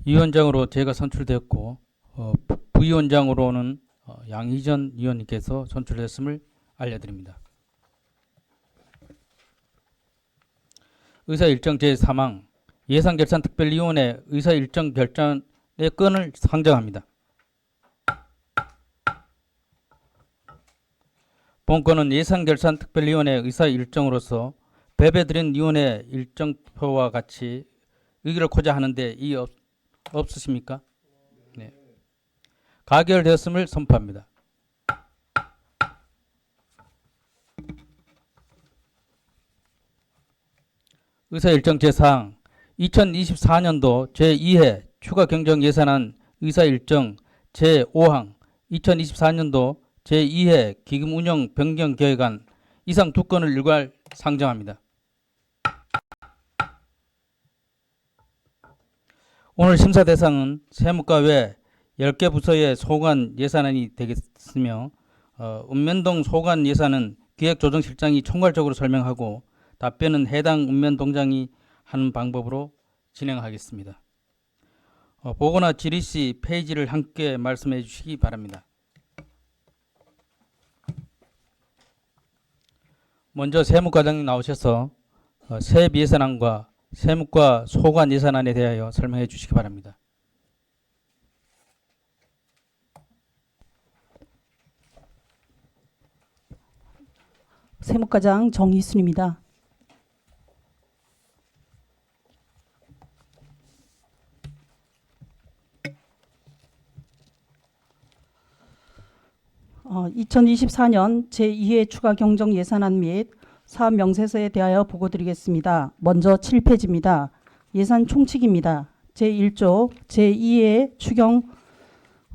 위원장으로 제가 선출되었고 부위원장으로는 양희전 위원님께서 선출됐음을 알려드립니다. 의사일정 제3항 예산결산특별위원회 의사일정 결정의 건을 상정합니다. 본건은 예산결산특별위원회 의사일정으로서 배배드린 위원회 일정표와 같이 의결코자 하는데 이의 없으십니까? 네. 가결되었음을 선포합니다. 의사일정 제4항 2024년도 제2회 추가경정예산안 의사일정 제5항 2024년도 제2회 기금운영 변경계획안 이상 두 건을 일괄 상정합니다. 오늘 심사 대상은 세무과 외 10개 부서의 소관 예산안이 되겠으며 읍면동 소관 예산은 기획조정실장이 총괄적으로 설명하고 답변은 해당 읍면동장이 하는 방법으로 진행하겠습니다. 보고나 질의시 페이지를 함께 말씀해 주시기 바랍니다. 먼저 세무과장님 나오셔서 세입 예산안과 세무과 소관 예산안에 대하여 설명해 주시기 바랍니다. 세무과장 정희순입니다. 어, 2024년 제2회 추가 경정 예산안 및 사업 명세서에 대하여 보고드리겠습니다. 먼저 7페이지입니다. 예산 총칙입니다. 제1조 제2회 추경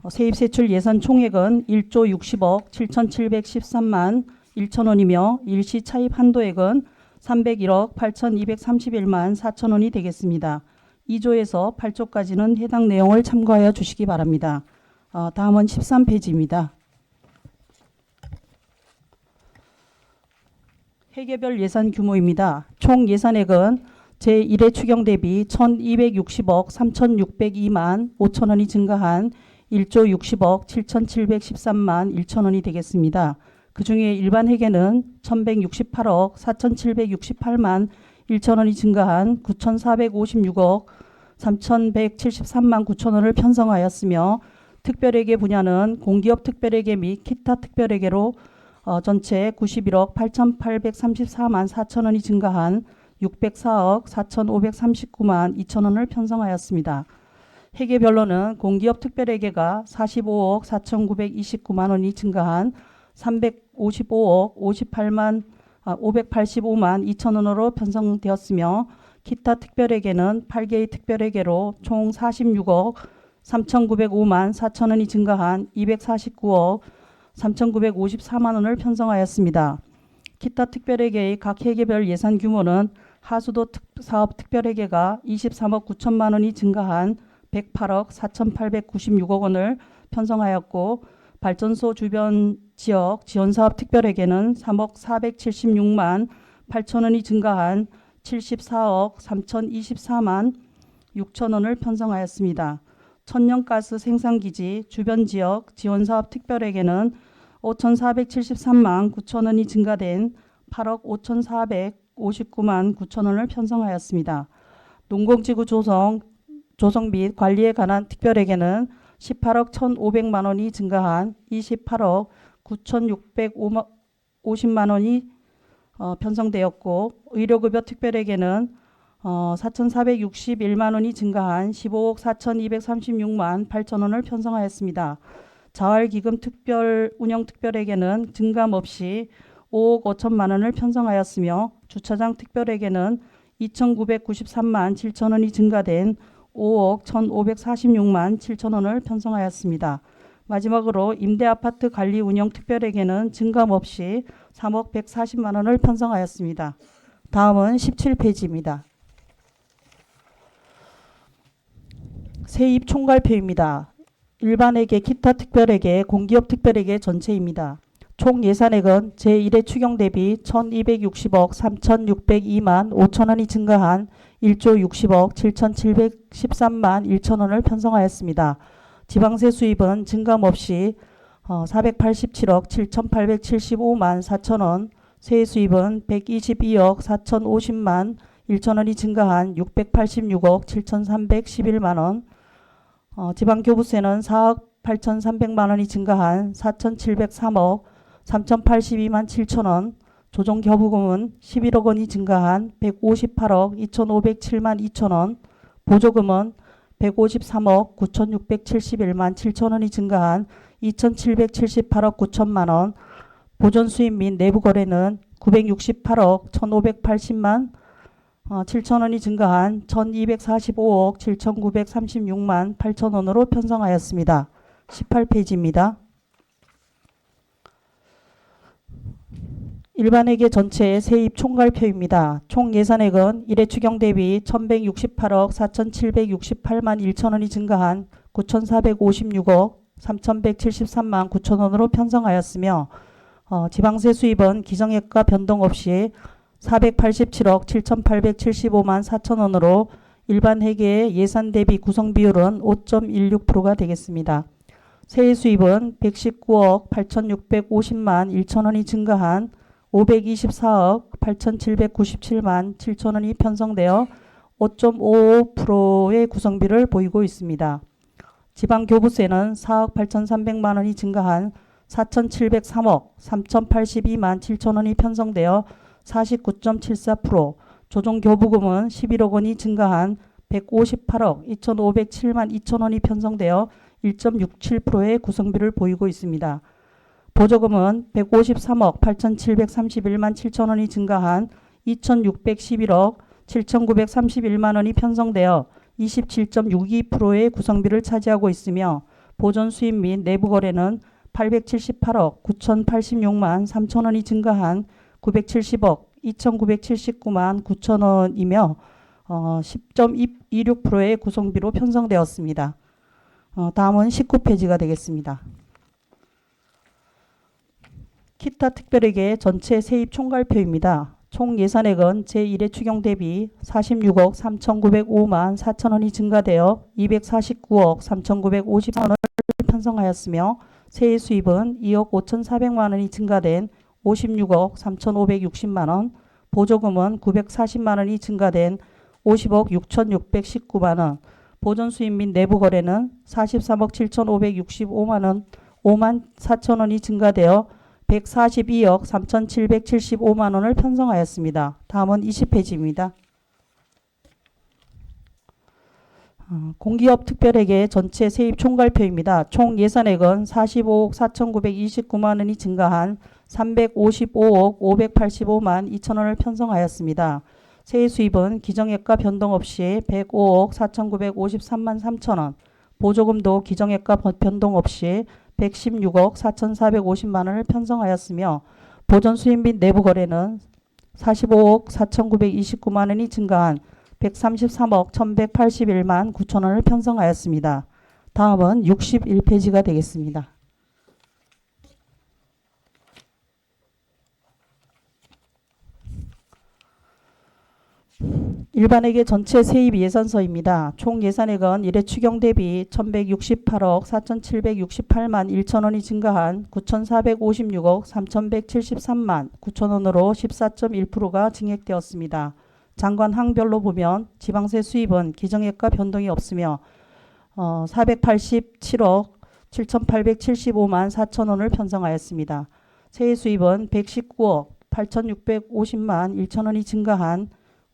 세입세출 예산 총액은 1조 60억 7,713만 1천원이며 일시 차입 한도액은 301억 8,231만 4천원이 되겠습니다. 2조에서 8조까지는 해당 내용을 참고하여 주시기 바랍니다. 다음은 13페이지입니다. 회계별 예산 규모입니다. 총 예산액은 제1회 추경 대비 1,260억 3,602만 5천원이 증가한 1조 60억 7,713만 1천원이 되겠습니다. 그중에 일반 회계는 1,168억 4,768만 1천원이 증가한 9,456억 3,173만 9천원을 편성하였으며 특별회계 분야는 공기업 특별회계 및 기타 특별회계로 전체 91억 8,834만 4천원이 증가한 604억 4,539만 2천원을 편성하였습니다. 회계별로는 공기업 특별회계가 45억 4,929만 원이 증가한 355억 585만 2천원으로 편성되었으며 기타 특별회계는 8개의 특별회계로 총 46억 3,905만 4천원이 증가한 249억 3,954만 원을 편성하였습니다. 기타 특별회계의 각 회계별 예산 규모는 하수도 사업 특별회계가 23억 9천만 원이 증가한 108억 4,896억 원을 편성하였고 발전소 주변 지역 지원사업 특별회계는 3억 476만 8천원이 증가한 74억 3,024만 6천원을 편성하였습니다. 천연가스 생산기지 주변 지역 지원사업 특별회계는 5,473만 9천원이 증가된 8억 5,459만 9천원을 편성하였습니다. 농공지구 조성 및 관리에 관한 특별회계는 18억 1,500만 원이 증가한 28억 9,650만 원이 편성되었고 의료급여 특별회계는 4,461만 원이 증가한 15억 4,236만 8천 원을 편성하였습니다. 자활기금 운영 특별회계는 증감 없이 5억 5천만 원을 편성하였으며 주차장 특별회계는 2,993만 7천 원이 증가된 5억 1,546만 7천 원을 편성하였습니다. 마지막으로 임대아파트 관리 운영 특별회계는 증감 없이 3억 140만 원을 편성하였습니다. 다음은 17페이지입니다. 세입 총괄표입니다. 일반회계, 기타 특별회계, 공기업 특별회계 전체입니다. 총 예산액은 제1회 추경 대비 1260억 3602만 5천원이 증가한 1조 60억 7713만 1천원을 편성하였습니다. 지방세 수입은 증감 없이 487억 7875만 4천원, 세액 수입은 122억 4050만 1천원이 증가한 686억 7311만원, 지방교부세는 4억 8300만원이 증가한 4703억 3082만 7천원, 조정겨부금은 11억 원이 증가한 158억 2507만 2천원, 보조금은 153억 9671만 7천원이 증가한 2778억 9천만원, 보존수입 및 내부거래는 968억 1580만 7천원이 증가한 1245억 7936만 8천원으로 편성하였습니다. 18페이지입니다. 일반회계 전체 세입 총괄표입니다. 총 예산액은 1회 추경 대비 1168억 4768만 1천원이 증가한 9456억 3173만 9천원으로 편성하였으며 지방세 수입은 기정액과 변동 없이 487억 7875만 4천원으로 일반회계의 예산 대비 구성 비율은 5.16%가 되겠습니다. 세액 수입은 119억 8650만 1천원이 증가한 524억 8797만 7천원이 편성되어 5.55%의 구성비를 보이고 있습니다. 지방교부세는 4억 8300만원이 증가한 4703억 3082만 7천원이 편성되어 49.74%, 조정교부금은 11억 원이 증가한 158억 2507만 2천원이 편성되어 1.67%의 구성비를 보이고 있습니다. 보조금은 153억 8731만 7천원이 증가한 2611억 7931만원이 편성되어 27.62%의 구성비를 차지하고 있으며 보존수입 및 내부거래는 878억 9086만 3천원이 증가한 970억 2979만 9천원이며 10.26%의 구성비로 편성되었습니다. 다음은 19페이지가 되겠습니다. 기타 특별회계 전체 세입 총괄표입니다. 총 예산액은 제1회 추경 대비 46억 3,905만 4천원이 증가되어 249억 3,950만원을 편성하였으며 세액 수입은 2억 5,400만원이 증가된 56억 3,560만원, 보조금은 940만원이 증가된 50억 6,619만원, 보존수입 및 내부거래는 43억 7,565만원, 5만 4천원이 증가되어 142억 3,775만원을 편성하였습니다. 다음은 20페이지입니다. 공기업 특별회계 전체 세입 총괄표입니다. 총 예산액은 45억 4,929만원이 증가한 355억 585만 2천원을 편성하였습니다. 세액 수입은 기정액과 변동 없이 105억 4,953만 3천원, 보조금도 기정액과 변동 없이 116억 4,450만원을 편성하였으며 보존수입 및 내부거래는 45억 4,929만원이 증가한 133억 1,181만 9천원을 편성하였습니다. 다음은 61페이지가 되겠습니다. 일반회계 전체 세입 예산서입니다. 총 예산액은 1회 추경 대비 1168억 4768만 1천원이 증가한 9456억 3173만 9천원으로 14.1%가 증액되었습니다. 장관 항별로 보면 지방세 수입은 기정액과 변동이 없으며 487억 7875만 4천원을 편성하였습니다. 세액 수입은 119억 8650만 1천원이 증가한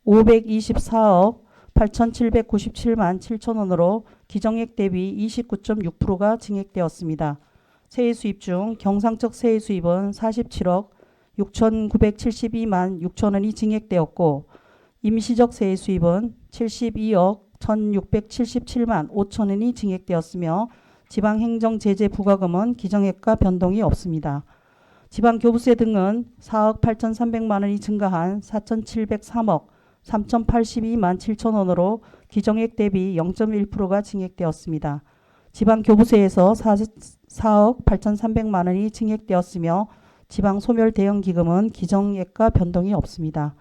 524억 8,797만 7천원으로 기정액 대비 29.6%가 증액되었습니다. 세액 수입 중 경상적 세액 수입은 47억 6,972만 6천원이 증액되었고 임시적 세액 수입은 72억 1,677만 5천원이 증액되었으며 지방행정제재 부과금은 기정액과 변동이 없습니다. 지방교부세 등은 4억 8,300만원이 증가한 4,703억 3,082만 7천원으로 기정액 대비 0.1%가 증액되었습니다. 지방교부세에서 4억 8,300만원이 증액되었으며 지방소멸대응기금은 기정액과 변동이 없습니다.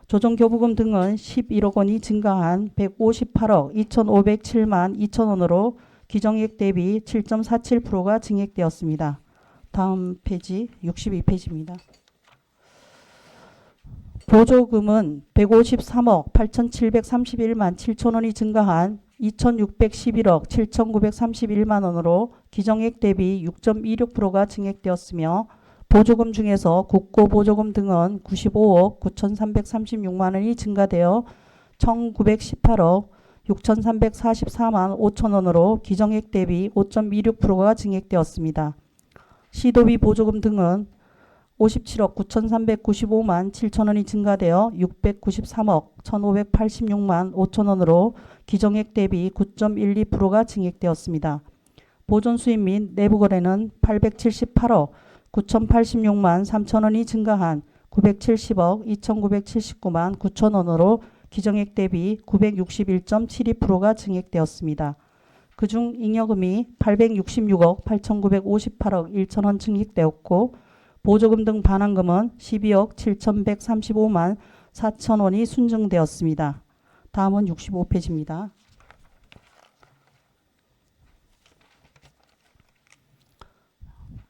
조정교부금 등은 11억 원이 증가한 158억 2,507만 2천 원으로 기정액 대비 7.47%가 증액되었습니다. 다음 페이지 62페이지입니다. 보조금은 153억 8,731만 7천 원이 증가한 2,611억 7,931만 원으로 기정액 대비 6.26%가 증액되었으며 보조금 중에서 국고보조금 등은 95억 9,336만 원이 증가되어 1,918억 6,344만 5천 원으로 기정액 대비 5.26%가 증액되었습니다. 시도비 보조금 등은 57억 9,395만 7천 원이 증가되어 693억 1,586만 5천 원으로 기정액 대비 9.12%가 증액되었습니다. 보존 수입 및 내부 거래는 878억 9,086만 3천 원이 증가한 970억 2,979만 9천 원으로 기정액 대비 961.72%가 증액되었습니다. 그중 잉여금이 866억 8,958억 1천 원 증액되었고 보조금 등 반환금은 12억 7,135만 4천 원이 순증되었습니다. 다음은 65페이지입니다.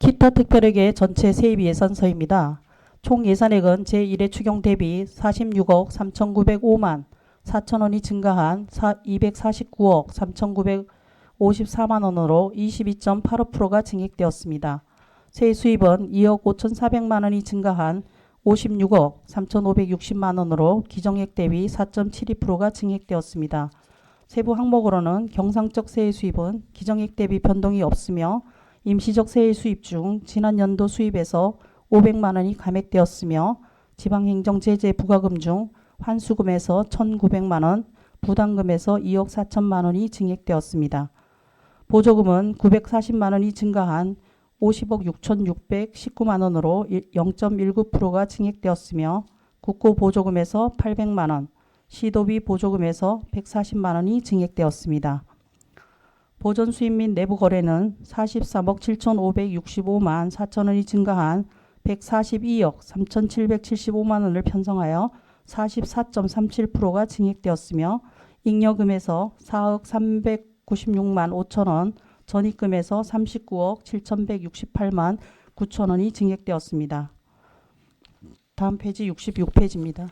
기타 특별회계 전체 세입 예산서입니다. 총 예산액은 제1회 추경 대비 46억 3,905만 4천 원이 증가한 249억 3,954만 원으로 22.85%가 증액되었습니다. 세수입은 2억 5,400만 원이 증가한 56억 3,560만 원으로 기정액 대비 4.72%가 증액되었습니다. 세부 항목으로는 경상적 세수입은 기정액 대비 변동이 없으며 임시적 세수입 중 지난 연도 수입에서 500만 원이 감액되었으며 지방행정제재 부과금 중 환수금에서 1,900만 원, 부담금에서 2억 4천만 원이 증액되었습니다. 보조금은 940만 원이 증가한 50억 6,619만 원으로 0.19%가 증액되었으며 국고보조금에서 800만 원, 시도비 보조금에서 140만 원이 증액되었습니다. 보전 수입 및 내부 거래는 43억 7,565만 4천 원이 증가한 142억 3,775만 원을 편성하여 44.37%가 증액되었으며 잉여금에서 4억 396만 5천 원, 전입금에서 39억 7,168만 9천 원이 증액되었습니다. 다음 페이지 66페이지입니다.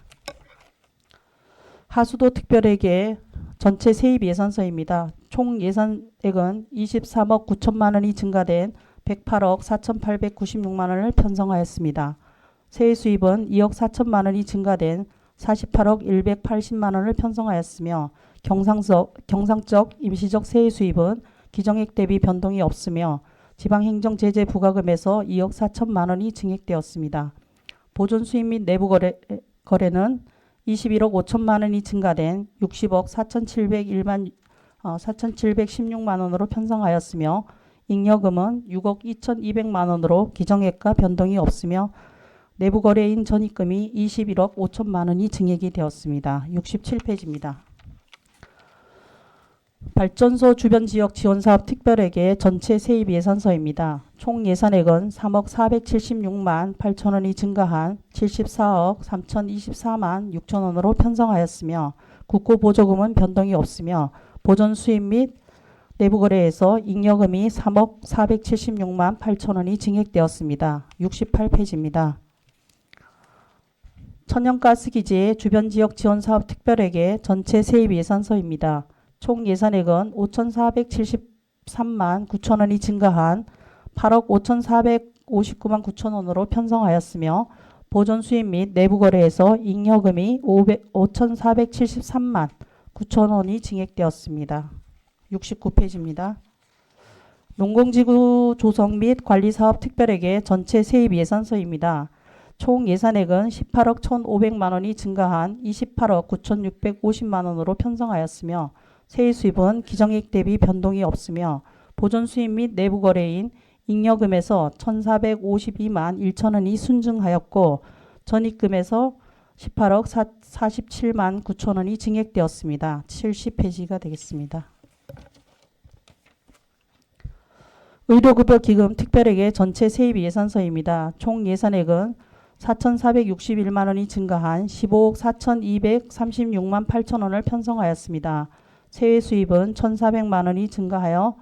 하수도 특별회계 전체 세입 예산서입니다. 총 예산액은 23억 9천만 원이 증가된 108억 4,896만 원을 편성하였습니다. 세액 수입은 2억 4천만 원이 증가된 48억 180만 원을 편성하였으며 경상적 임시적 세액 수입은 기정액 대비 변동이 없으며 지방행정제재 부과금에서 2억 4천만 원이 증액되었습니다. 보존 수입 및 내부 거래는 21억 5천만 원이 증가된 60억 4,716만 원으로 편성하였으며 잉여금은 6억 2,200만 원으로 기정액과 변동이 없으며 내부 거래인 전입금이 21억 5천만 원이 증액이 되었습니다. 67페이지입니다. 발전소 주변 지역 지원사업 특별회계 전체 세입 예산서입니다. 총 예산액은 3억 476만 8천 원이 증가한 74억 3,024만 6천 원으로 편성하였으며 국고보조금은 변동이 없으며 보전 수입 및 내부 거래에서 잉여금이 3억 476만 8천 원이 증액되었습니다. 68페이지입니다. 천연가스기지의 주변 지역 지원사업 특별회계 전체 세입 예산서입니다. 총 예산액은 5,473만 9천 원이 증가한 8억 5,459만 9천 원으로 편성하였으며 보존 수입 및 내부 거래에서 잉여금이 5,473만 9천 원이 증액되었습니다. 69페이지입니다. 농공지구 조성 및 관리사업 특별회계 전체 세입 예산서입니다. 총 예산액은 18억 1,500만 원이 증가한 28억 9,650만 원으로 편성하였으며 세입 수입은 기정액 대비 변동이 없으며 보존 수입 및 내부 거래인 잉여금에서 1,452만 1천 원이 순증하였고 전입금에서 18억 47만 9천 원이 증액되었습니다. 70페이지가 되겠습니다. 의료급여 기금 특별회계 전체 세입 예산서입니다. 총 예산액은 4,461만 원이 증가한 15억 4,236만 8천 원을 편성하였습니다. 세외 수입은 1,400만 원이 증가하여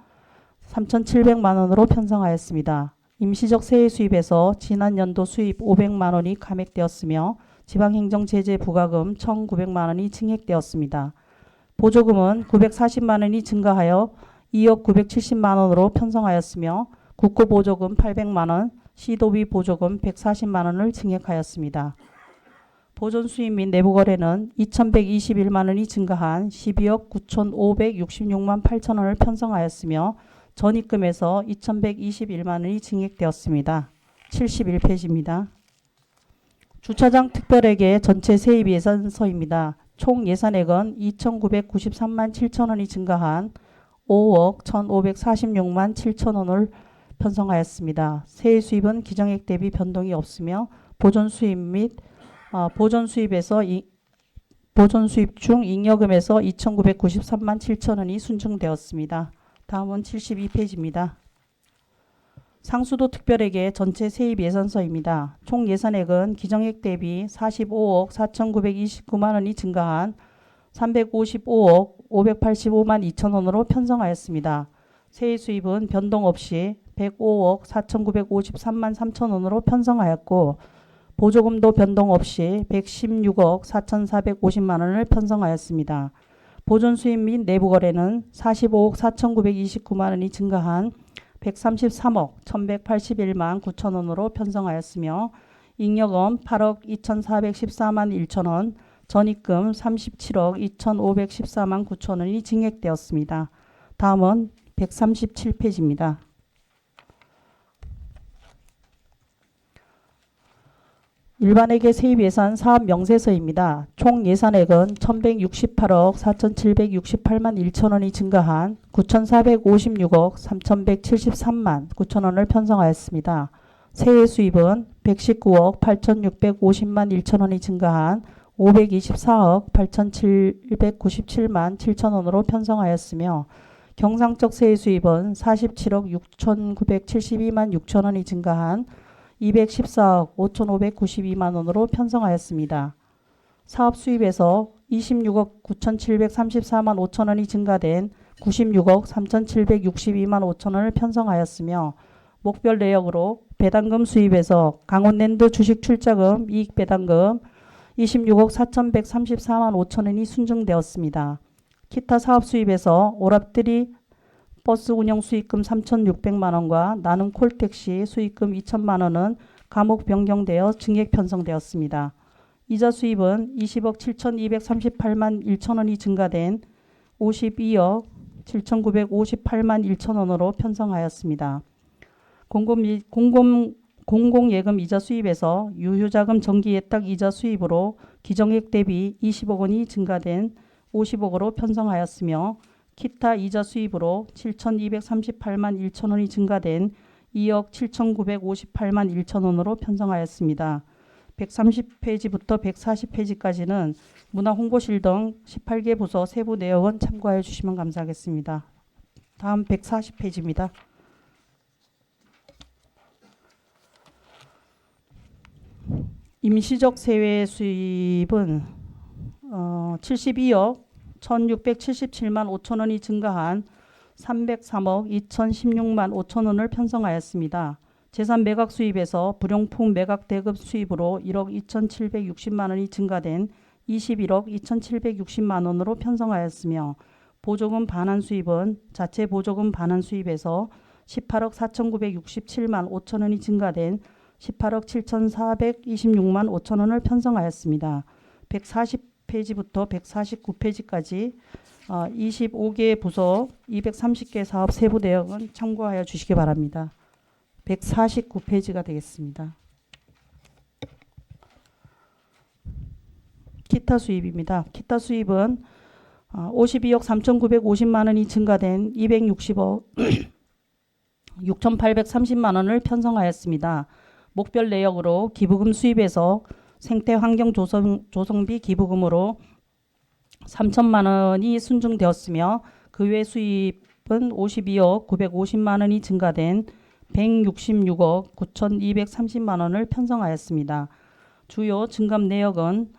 3,700만 원으로 편성하였습니다. 임시적 세외 수입에서 지난 연도 수입 500만 원이 감액되었으며 지방행정제재 부과금 1,900만 원이 증액되었습니다. 보조금은 940만 원이 증가하여 2억 970만 원으로 편성하였으며 국고보조금 800만 원, 시도비 보조금 140만 원을 증액하였습니다. 보존수입 및 내부거래는 2,121만 원이 증가한 12억 9,566만 8천 원을 편성하였으며 전입금에서 2,121만 원이 증액되었습니다. 71페이지입니다. 주차장 특별회계 전체 세입 예산서입니다. 총 예산액은 2,993만 7천 원이 증가한 5억 1,546만 7천 원을 편성하였습니다. 세외 수입은 기정액 대비 변동이 없으며 보존 수입 및 보존 수입 중 잉여금에서 2,993만 7천 원이 순증되었습니다. 다음은 72페이지입니다. 상수도 특별회계 전체 세입 예산서입니다. 총 예산액은 기정액 대비 45억 4,929만 원이 증가한 355억 585만 2천 원으로 편성하였습니다. 세외 수입은 변동 없이 105억 4,953만 3천 원으로 편성하였고 보조금도 변동 없이 116억 4,450만 원을 편성하였습니다. 보존 수입 및 내부 거래는 45억 4,929만 원이 증가한 133억 1,181만 9천 원으로 편성하였으며 잉여금 8억 2,414만 1천 원, 전입금 37억 2,514만 9천 원이 증액되었습니다. 다음은 137페이지입니다. 일반회계 세입 예산 사업 명세서입니다. 총 예산액은 1,168억 4,768만 1천 원이 증가한 9,456억 3,173만 9천 원을 편성하였습니다. 세외 수입은 119억 8,650만 1천 원이 증가한 524억 8,797만 7천 원으로 편성하였으며 경상적 세외 수입은 47억 6,972만 6천 원이 증가한 214억 5,592만 원으로 편성하였습니다. 사업 수입에서 26억 9,734만 5천 원이 증가된 96억 3,762만 5천 원을 편성하였으며 목별 내역으로 배당금 수입에서 강원랜드 주식 출자금 이익 배당금 26억 4,134만 5천 원이 순증되었습니다. 기타 사업 수입에서 오랍들이 버스 운영 수익금 3,600만 원과 나눔 콜택시 수익금 2천만 원은 감옥 변경되어 증액 편성되었습니다. 이자 수입은 20억 7,238만 1천 원이 증가된 52억 7,958만 1천 원으로 편성하였습니다. 공공예금 이자 수입에서 유효자금 정기예탁 이자 수입으로 기정액 대비 20억 원이 증가된 50억으로 편성하였으며 기타 이자 수입으로 7,238만 1천 원이 증가된 2억 7,958만 1천 원으로 편성하였습니다. 130페이지부터 140페이지까지는 문화홍보실 등 18개 부서 세부 내역은 참고하여 주시면 감사하겠습니다. 다음 140페이지입니다. 임시적 세외 수입은 72억 1,677만 5천 원이 증가한 303억 2,016만 5천 원을 편성하였습니다. 재산 매각 수입에서 불용품 매각 대급 수입으로 1억 2,760만 원이 증가된 21억 2,760만 원으로 편성하였으며 보조금 반환 수입은 자체 보조금 반환 수입에서 18억 4,967만 5천 원이 증가된 18억 7,426만 5천 원을 편성하였습니다. 140페이지부터 149페이지까지 25개 부서 230개 사업 세부 내역은 참고하여 주시기 바랍니다. 149페이지가 되겠습니다. 기타 수입입니다. 기타 수입은 52억 3,950만 원이 증가된 260억 6,830만 원을 편성하였습니다. 목별 내역으로 기부금 수입에서 생태환경 조성비 기부금으로 3천만 원이 순증되었으며 그 외 수입 52억 950만 원이 증가된 166억 9,230만 원을 편성하였습니다. 주요 증감 내역은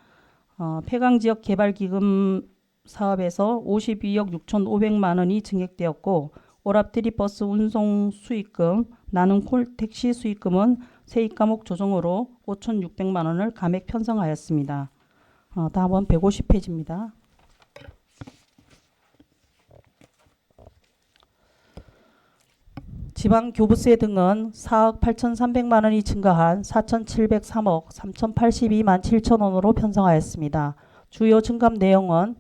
폐강지역 개발기금 사업에서 52억 6,500만 원이 증액되었고, 오랍트리버스 운송 수익금, 나눔 콜택시 수익금은 세입과목 조정으로 5,600만 원을 감액 편성하였습니다. 다음은 150페이지입니다. 지방교부세 등은 4억 8,300만 원이 증가한 4,703억 3,082만 7천 원으로 편성하였습니다. 주요 증감 내용은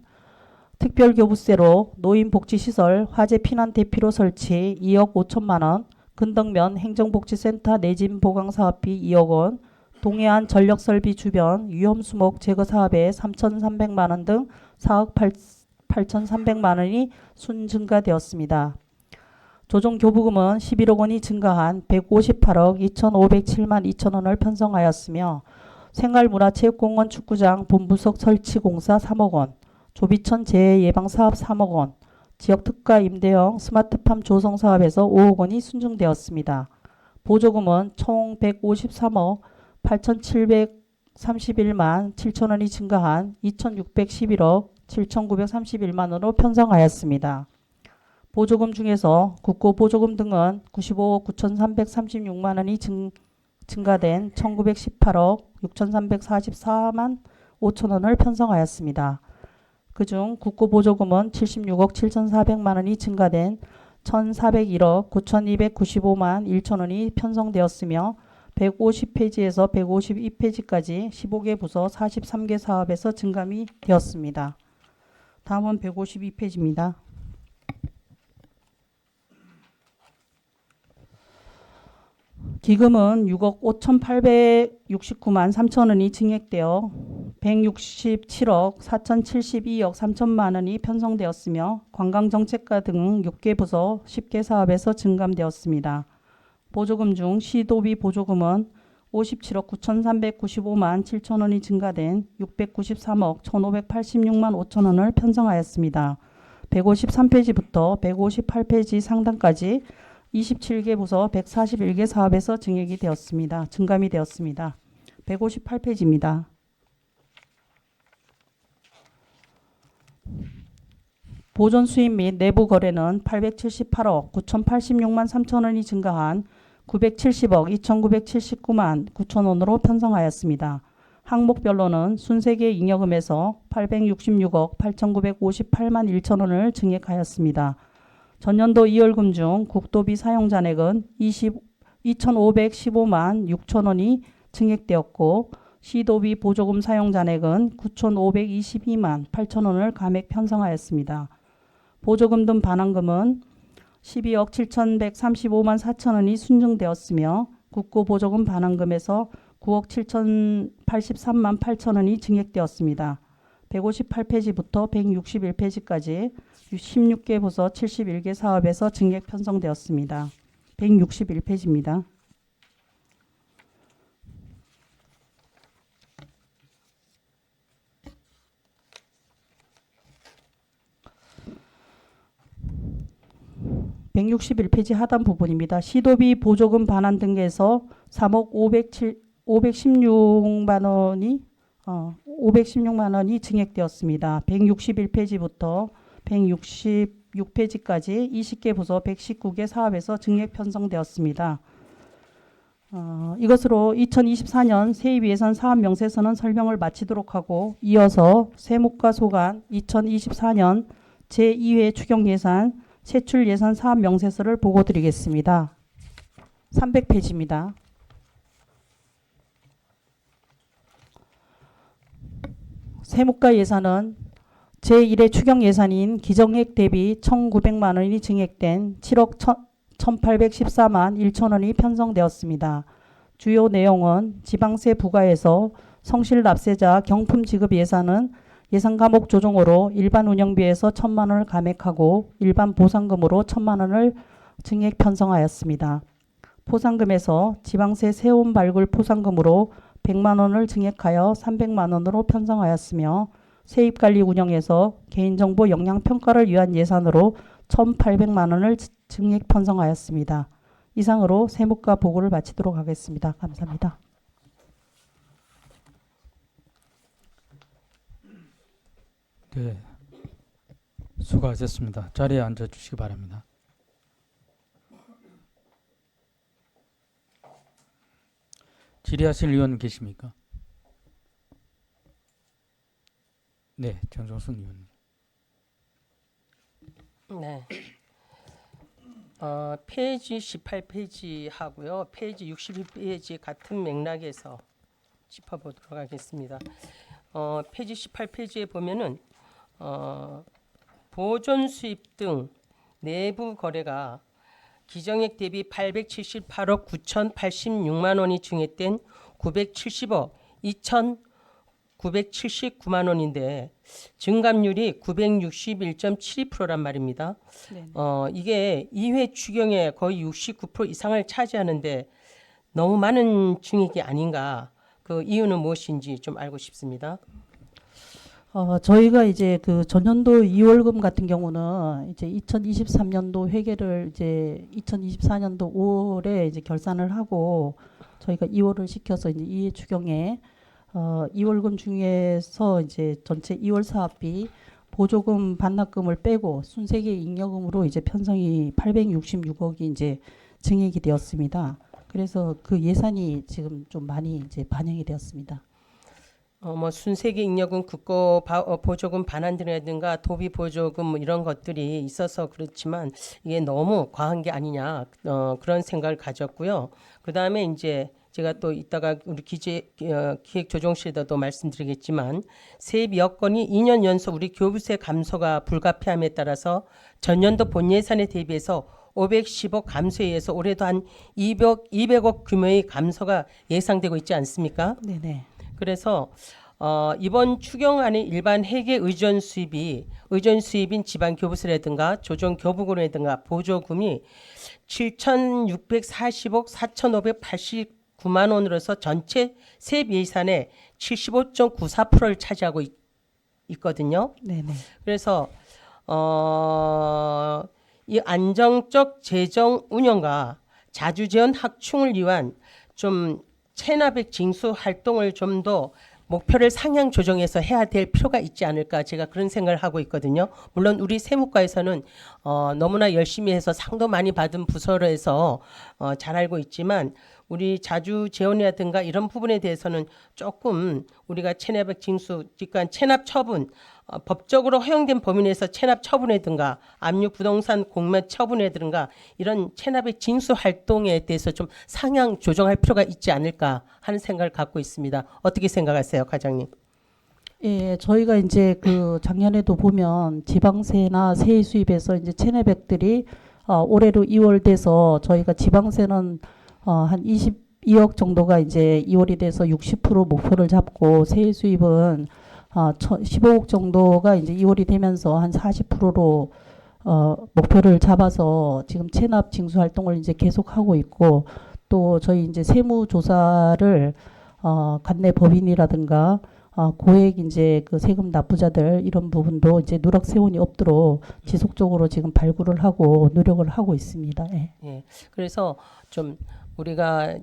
특별교부세로 노인복지시설 화재 피난 대피로 설치 2억 5천만 원, 근덕면 행정복지센터 내진 보강사업비 2억 원, 동해안 전력설비 주변 위험수목 제거 사업에 3,300만 원 등 4억 8,300만 원이 순증가되었습니다. 조정교부금은 11억 원이 증가한 158억 2,507만 2천 원을 편성하였으며, 생활문화체육공원 축구장 본부석 설치 공사 3억 원, 조비천 재해예방사업 3억 원, 지역특가 임대형 스마트팜 조성 사업에서 5억 원이 순증되었습니다. 보조금은 총 153억 8,731만 7천 원이 증가한 2,611억 7,931만 원으로 편성하였습니다. 보조금 중에서 국고보조금 등은 95억 9,336만 원이 증가된 1,918억 6,344만 5천 원을 편성하였습니다. 그중 국고보조금은 76억 7,400만 원이 증가된 1,401억 9,295만 1천 원이 편성되었으며, 150페이지에서 152페이지까지 15개 부서 43개 사업에서 증감이 되었습니다. 다음은 152페이지입니다. 기금은 6억 5,869만 3천 원이 증액되어 167억 4,072억 3천만 원이 편성되었으며, 관광정책과 등 6개 부서 10개 사업에서 증감되었습니다. 보조금 중 시도비 보조금은 57억 9,395만 7천 원이 증가된 693억 1,586만 5천 원을 편성하였습니다. 153페이지부터 158페이지 상단까지 27개 부서 141개 사업에서 증감이 되었습니다. 158페이지입니다. 보존 수입 및 내부 거래는 878억 9,086만 3천 원이 증가한 970억 2,979만 9천 원으로 편성하였습니다. 항목별로는 순세계 잉여금에서 866억 8,958만 1천 원을 증액하였습니다. 전년도 2월금 중 국도비 사용 잔액은 2,515만 6천 원이 증액되었고, 시도비 보조금 사용 잔액은 9,522만 8천 원을 감액 편성하였습니다. 보조금 등 반환금은 12억 7,135만 4천 원이 순증되었으며, 국고보조금 반환금에서 9억 7,083만 8천 원이 증액되었습니다. 158페이지부터 161페이지까지 16개 부서 71개 사업에서 증액 편성되었습니다. 161페이지입니다. (161페이지) 하단 부분입니다. 시도비 보조금 반환 등에서 3억 516만 원이 증액되었습니다. 161페이지부터 166페이지까지 20개 부서 119개 사업에서 증액 편성되었습니다. 이것으로 2024년 세입예산 사업 명세서는 설명을 마치도록 하고, 이어서 세무과 소관 2024년 제2회 추경예산 세출예산 사업 명세서를 보고드리겠습니다. 300페이지입니다. 세무과 예산은 제1회 추경 예산인 기정액 대비 1,900만 원이 증액된 7억 1,814만 1천 원이 편성되었습니다. 주요 내용은 지방세 부과에서 성실 납세자 경품 지급 예산은 예산 과목 조정으로 일반 운영비에서 1,000만 원을 감액하고 일반 보상금으로 1,000만 원을 증액 편성하였습니다. 포상금에서 지방세 세원 발굴 포상금으로 100만 원을 증액하여 300만 원으로 편성하였으며, 세입관리 운영에서 개인정보 역량평가를 위한 예산으로 1,800만 원을 증액 편성하였습니다. 이상으로 세무과 보고를 마치도록 하겠습니다. 감사합니다. 네, 수고하셨습니다. 자리에 앉아 주시기 바랍니다. 질의하실 의원 계십니까? 네, 정종순 의원님. 네. 페이지 18페이지 하고요. 페이지 62페이지 같은 맥락에서 짚어보도록 하겠습니다. 페이지 18페이지에 보면은 보존 수입 등 내부 거래가 기정액 대비 878억 9,086만 원이 증액된 970억 2,979만 원인데 증감률이 961.72%란 말입니다. 네. 이게 2회 추경의 거의 69% 이상을 차지하는데 너무 많은 증액이 아닌가. 그 이유는 무엇인지 좀 알고 싶습니다. 저희가 이제 그 전년도 2월금 같은 경우는 이제 2023년도 회계를 이제 2024년도 5월에 이제 결산을 하고 저희가 2월을 시켜서 이제 2회 추경에 2월금 중에서 이제 전체 2월 사업비 보조금 반납금을 빼고 순세계 잉여금으로 이제 편성이 866억이 이제 증액이 되었습니다. 그래서 그 예산이 지금 좀 많이 이제 반영이 되었습니다. 뭐 순세계 잉여금 국고 보조금 반환이라든가 도비 보조금 뭐 이런 것들이 있어서 그렇지만 이게 너무 과한 게 아니냐 그런 생각을 가졌고요. 그 다음에 이제 제가 또 이따가 우리 기획조정실에도 말씀드리겠지만 세입 여건이 2년 연속 우리 교부세 감소가 불가피함에 따라서 전년도 본 예산에 대비해서 510억 감소에 의해서 올해도 한 200억 규모의 감소가 예상되고 있지 않습니까? 네네. 그래서 이번 추경안의 일반 회계 의존 수입인 지방 교부세라든가 조정 교부금이라든가 보조금이 7,640억 4,589만 원으로서 전체 세입 예산의 75.94%를 차지하고 있거든요. 네네. 그래서 이 안정적 재정 운영과 자주재원 확충을 위한 좀 체납액 징수 활동을 좀 더 목표를 상향 조정해서 해야 될 필요가 있지 않을까 제가 그런 생각을 하고 있거든요. 물론 우리 세무과에서는 너무나 열심히 해서 상도 많이 받은 부서로 해서 잘 알고 있지만 우리 자주 재원이라든가 이런 부분에 대해서는 조금 우리가 체납액 징수, 그러니까 체납 처분 법적으로 허용된 범위 내에서 체납 처분이든가 압류 부동산 공매 처분이든가 이런 체납의 징수 활동에 대해서 좀 상향 조정할 필요가 있지 않을까 하는 생각을 갖고 있습니다. 어떻게 생각하세요, 과장님? 예, 저희가 이제 그 작년에도 보면 지방세나 세액 수입에서 이제 체납액들이 올해로 2월 돼서 저희가 지방세는 한 22억 정도가 이제 2월이 돼서 60% 목표를 잡고 세액 수입은 15억 정도가 이제 2월이 되면서 한 40%로 목표를 잡아서 지금 체납 징수 활동을 이제 계속하고 있고 또 저희 이제 세무 조사를 관내 법인이라든가 고액 이제 그 세금 납부자들 이런 부분도 이제 누락 세원이 없도록 지속적으로 지금 발굴을 하고 노력을 하고 있습니다. 예. 예. 그래서 좀 우리가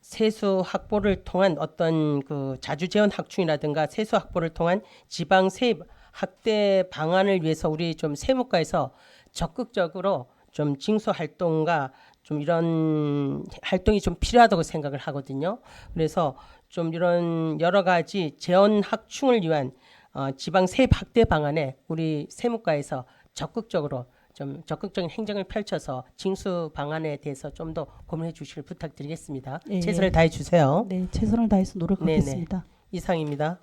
세수 확보를 통한 어떤 그 자주 재원 확충이라든가 세수 확보를 통한 지방 세입 확대 방안을 위해서 우리 좀 세무과에서 적극적으로 좀 징수 활동과 좀 이런 활동이 좀 필요하다고 생각을 하거든요. 그래서 좀 이런 여러 가지 재원 확충을 위한 지방 세입 확대 방안에 우리 세무과에서 적극적으로 좀 적극적인 행정을 펼쳐서 징수 방안에 대해서 좀 더 고민해 주시길 부탁드리겠습니다. 예, 최선을 예. 다해 주세요. 네, 최선을 다해서 노력하겠습니다. 이상입니다.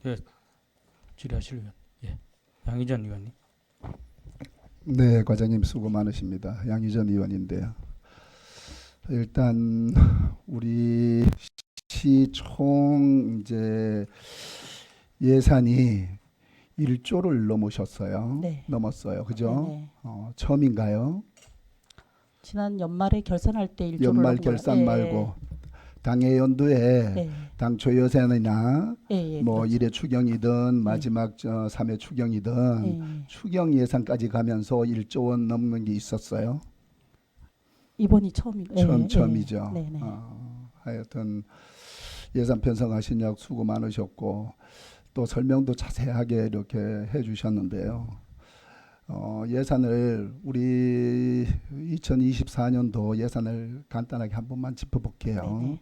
예, 질의하실 의원. 예, 양희전 의원님. 네, 과장님 수고 많으십니다. 양희전 의원인데요. 일단 우리 시 총 이제 예산이 1조를 넘으셨어요. 네. 넘었어요. 그죠? 네. 처음인가요? 지난 연말에 결산할 때 1조를 연말 결산 말고 당해 연도에 네. 당초 예산이나 예, 예, 뭐 그렇죠. 1회 추경이든 마지막 3회 추경이든 예. 추경 예산까지 가면서 1조 원 넘는 게 있었어요. 이번이 처음이죠. 처음이죠. 네네. 하여튼 예산 편성하시냐고 수고 많으셨고 또 설명도 자세하게 이렇게 해주셨는데요. 예산을 우리 2024년도 예산을 간단하게 한 번만 짚어볼게요. 네네.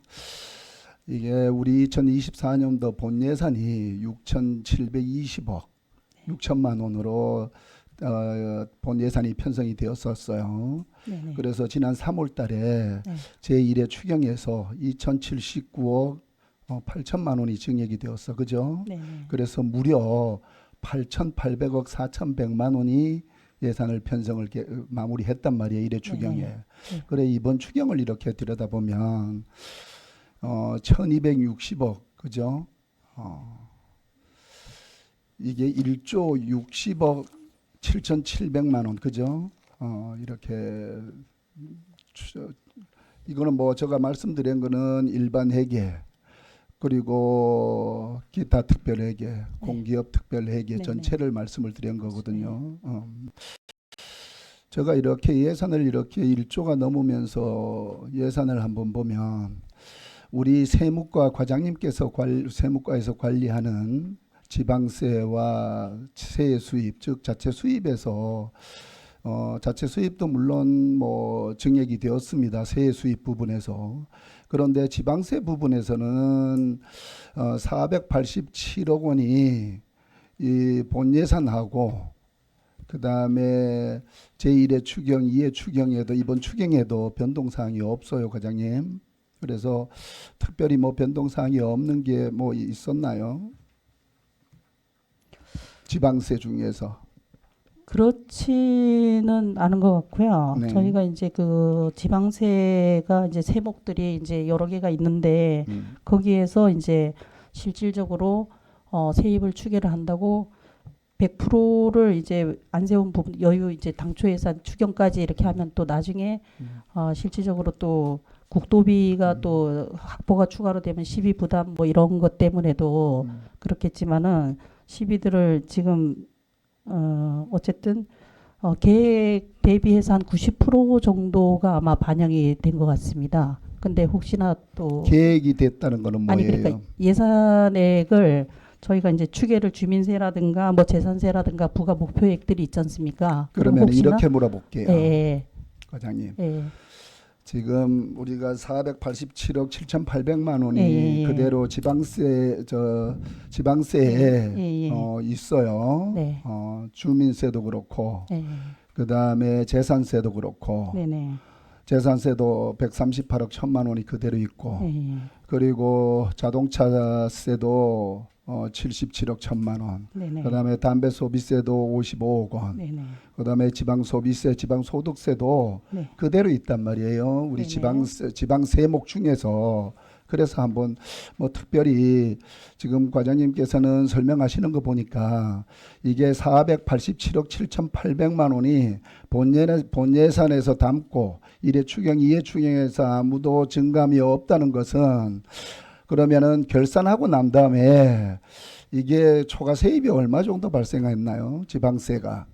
이게 우리 2024년도 본 예산이 6,720억 6천만 원으로 본 예산이 편성이 되었었어요. 네네. 그래서 지난 3월 달에 네. 제1회 추경에서 2,079억 8천만 원이 증액이 되었어. 그죠? 네네. 그래서 무려 8,800억 4,100만 원이 예산을 편성을 마무리했단 말이에요. 1회 추경에. 네. 그래 이번 추경을 이렇게 들여다보면 1,260억 그죠? 이게 1조 60억 7,700만 원 그죠? 이렇게 이거는 뭐 제가 말씀드린 거는 일반 회계 그리고 기타 특별 회계, 공기업 특별 회계 네네. 전체를 말씀을 드린 거거든요. 제가 이렇게 예산을 이렇게 1조가 넘으면서 예산을 한번 보면 우리 세무과 과장님께서 세무과에서 관리하는 지방세와 세의 수입, 즉 자체 수입에서 자체 수입도 물론 뭐 증액이 되었습니다. 세의 수입 부분에서. 그런데 지방세 부분에서는 487억 원이 이 본 예산하고 그 다음에 제1회 추경, 2회 추경에도 이번 추경에도 변동사항이 없어요, 과장님. 그래서 특별히 뭐 변동사항이 없는 게 뭐 있었나요? 지방세 중에서. 그렇지는 않은 것 같고요. 네. 저희가 이제 그 지방세가 이제 세목들이 이제 여러 개가 있는데 거기에서 이제 실질적으로 세입을 추계를 한다고 100%를 이제 안 세운 부분 여유 이제 당초 예산 추경까지 이렇게 하면 또 나중에 실질적으로 또 국도비가 또 확보가 추가로 되면 시비 부담 뭐 이런 것 때문에도 그렇겠지만은 시비들을 지금 어쨌든 계획 대비해서 한 90% 정도가 아마 반영이 된 것 같습니다. 근데 혹시나 또 계획이 됐다는 거는 뭐예요? 아니 그러니까 예산액을 저희가 이제 추계를 주민세라든가 뭐 재산세라든가 부가 목표액들이 있지 않습니까? 그럼 그러면 혹시나 이렇게 물어볼게요. 예, 과장님. 예, 지금 우리가 487억 7,800만 원이 예. 그대로 지방세에 예. 있어요. 네. 주민세도 그렇고 예, 그다음에 재산세도 그렇고 네네, 재산세도 138억 1천만 원이 그대로 있고 예, 그리고 자동차세도 77억 1천만 원. 네네, 그다음에 담배 소비세도 55억 원. 네네, 그다음에 지방 소비세, 지방 소득세도 네. 그대로 있단 말이에요. 우리 네네. 지방 세목 중에서 그래서 한번 뭐 특별히 지금 과장님께서는 설명하시는 거 보니까 이게 487억 7,800만 원이 본 예산에서 담고 1회 추경, 2회 추경에서 아무도 증감이 없다는 것은 그러면은 결산하고 난 다음에 이게 초과 세입이 얼마 정도 발생했나요? 지방세가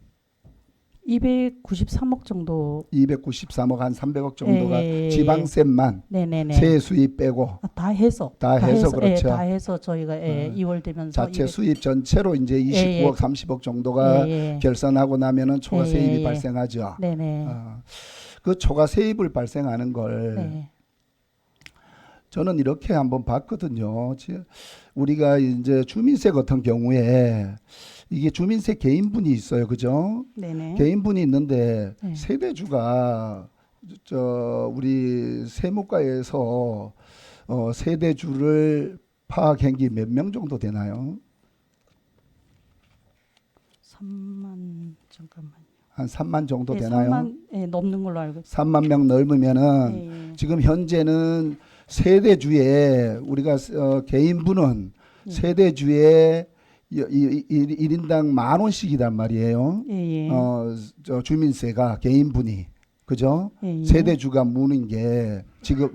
293억 정도. 293억 한 300억 정도가 예. 지방세만 네네네. 세 수입 빼고 다 해서 다 해서 예, 그렇죠. 다 해서 저희가 2월 되면서 자체 200 수입 전체로 이제 29억 30억 정도가 결산하고 나면은 초과 세입이 발생하죠. 네네. 그 초과 세입을 발생하는 걸 네. 저는 이렇게 한번 봤거든요. 우리가 이제 주민세 같은 경우에 이게 주민세 개인분이 있어요. 그죠? 네네. 개인분이 있는데 네. 세대주가 우리 세무과에서 세대주를 파악한 게 몇 명 정도 되나요? 3만 잠깐만요. 한 3만 정도 네, 되나요? 3만 넘는 걸로 알고 있어요. 3만 명 넘으면은 지금 현재는 세대주에 우리가 개인분은 세대주에 1인당 10,000원씩이란 말이에요. 예. 주민세가 개인분이 그죠? 예, 예. 세대주가 무는 게 지급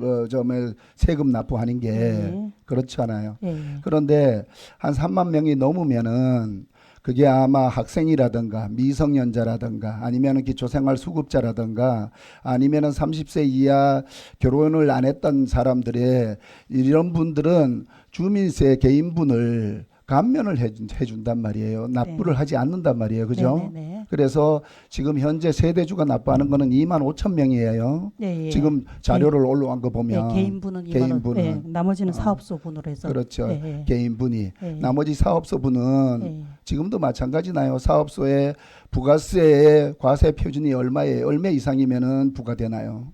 세금 납부하는 게 예, 그렇지 않아요. 예. 그런데 한 3만 명이 넘으면은 그게 아마 학생이라든가 미성년자라든가 아니면은 기초생활 수급자라든가 아니면은 30세 이하 결혼을 안 했던 사람들의 이런 분들은 주민세 개인분을 감면을 해준단 말이에요. 납부를 하지 않는단 말이에요. 그죠? 네. 그래서 지금 현재 세대주가 납부하는 거는 2만 5천 명이에요. 예, 예. 지금 자료를 올라온 거 보면 예, 개인분은 2만 개인분은. 원. 예, 나머지는 어. 사업소분으로 해서. 그렇죠. 예, 예. 개인분이 예, 나머지 사업소분은 예. 지금도 마찬가지나요. 사업소에 부가세의 과세 표준이 얼마예요? 얼마 이상이면은 부과되나요?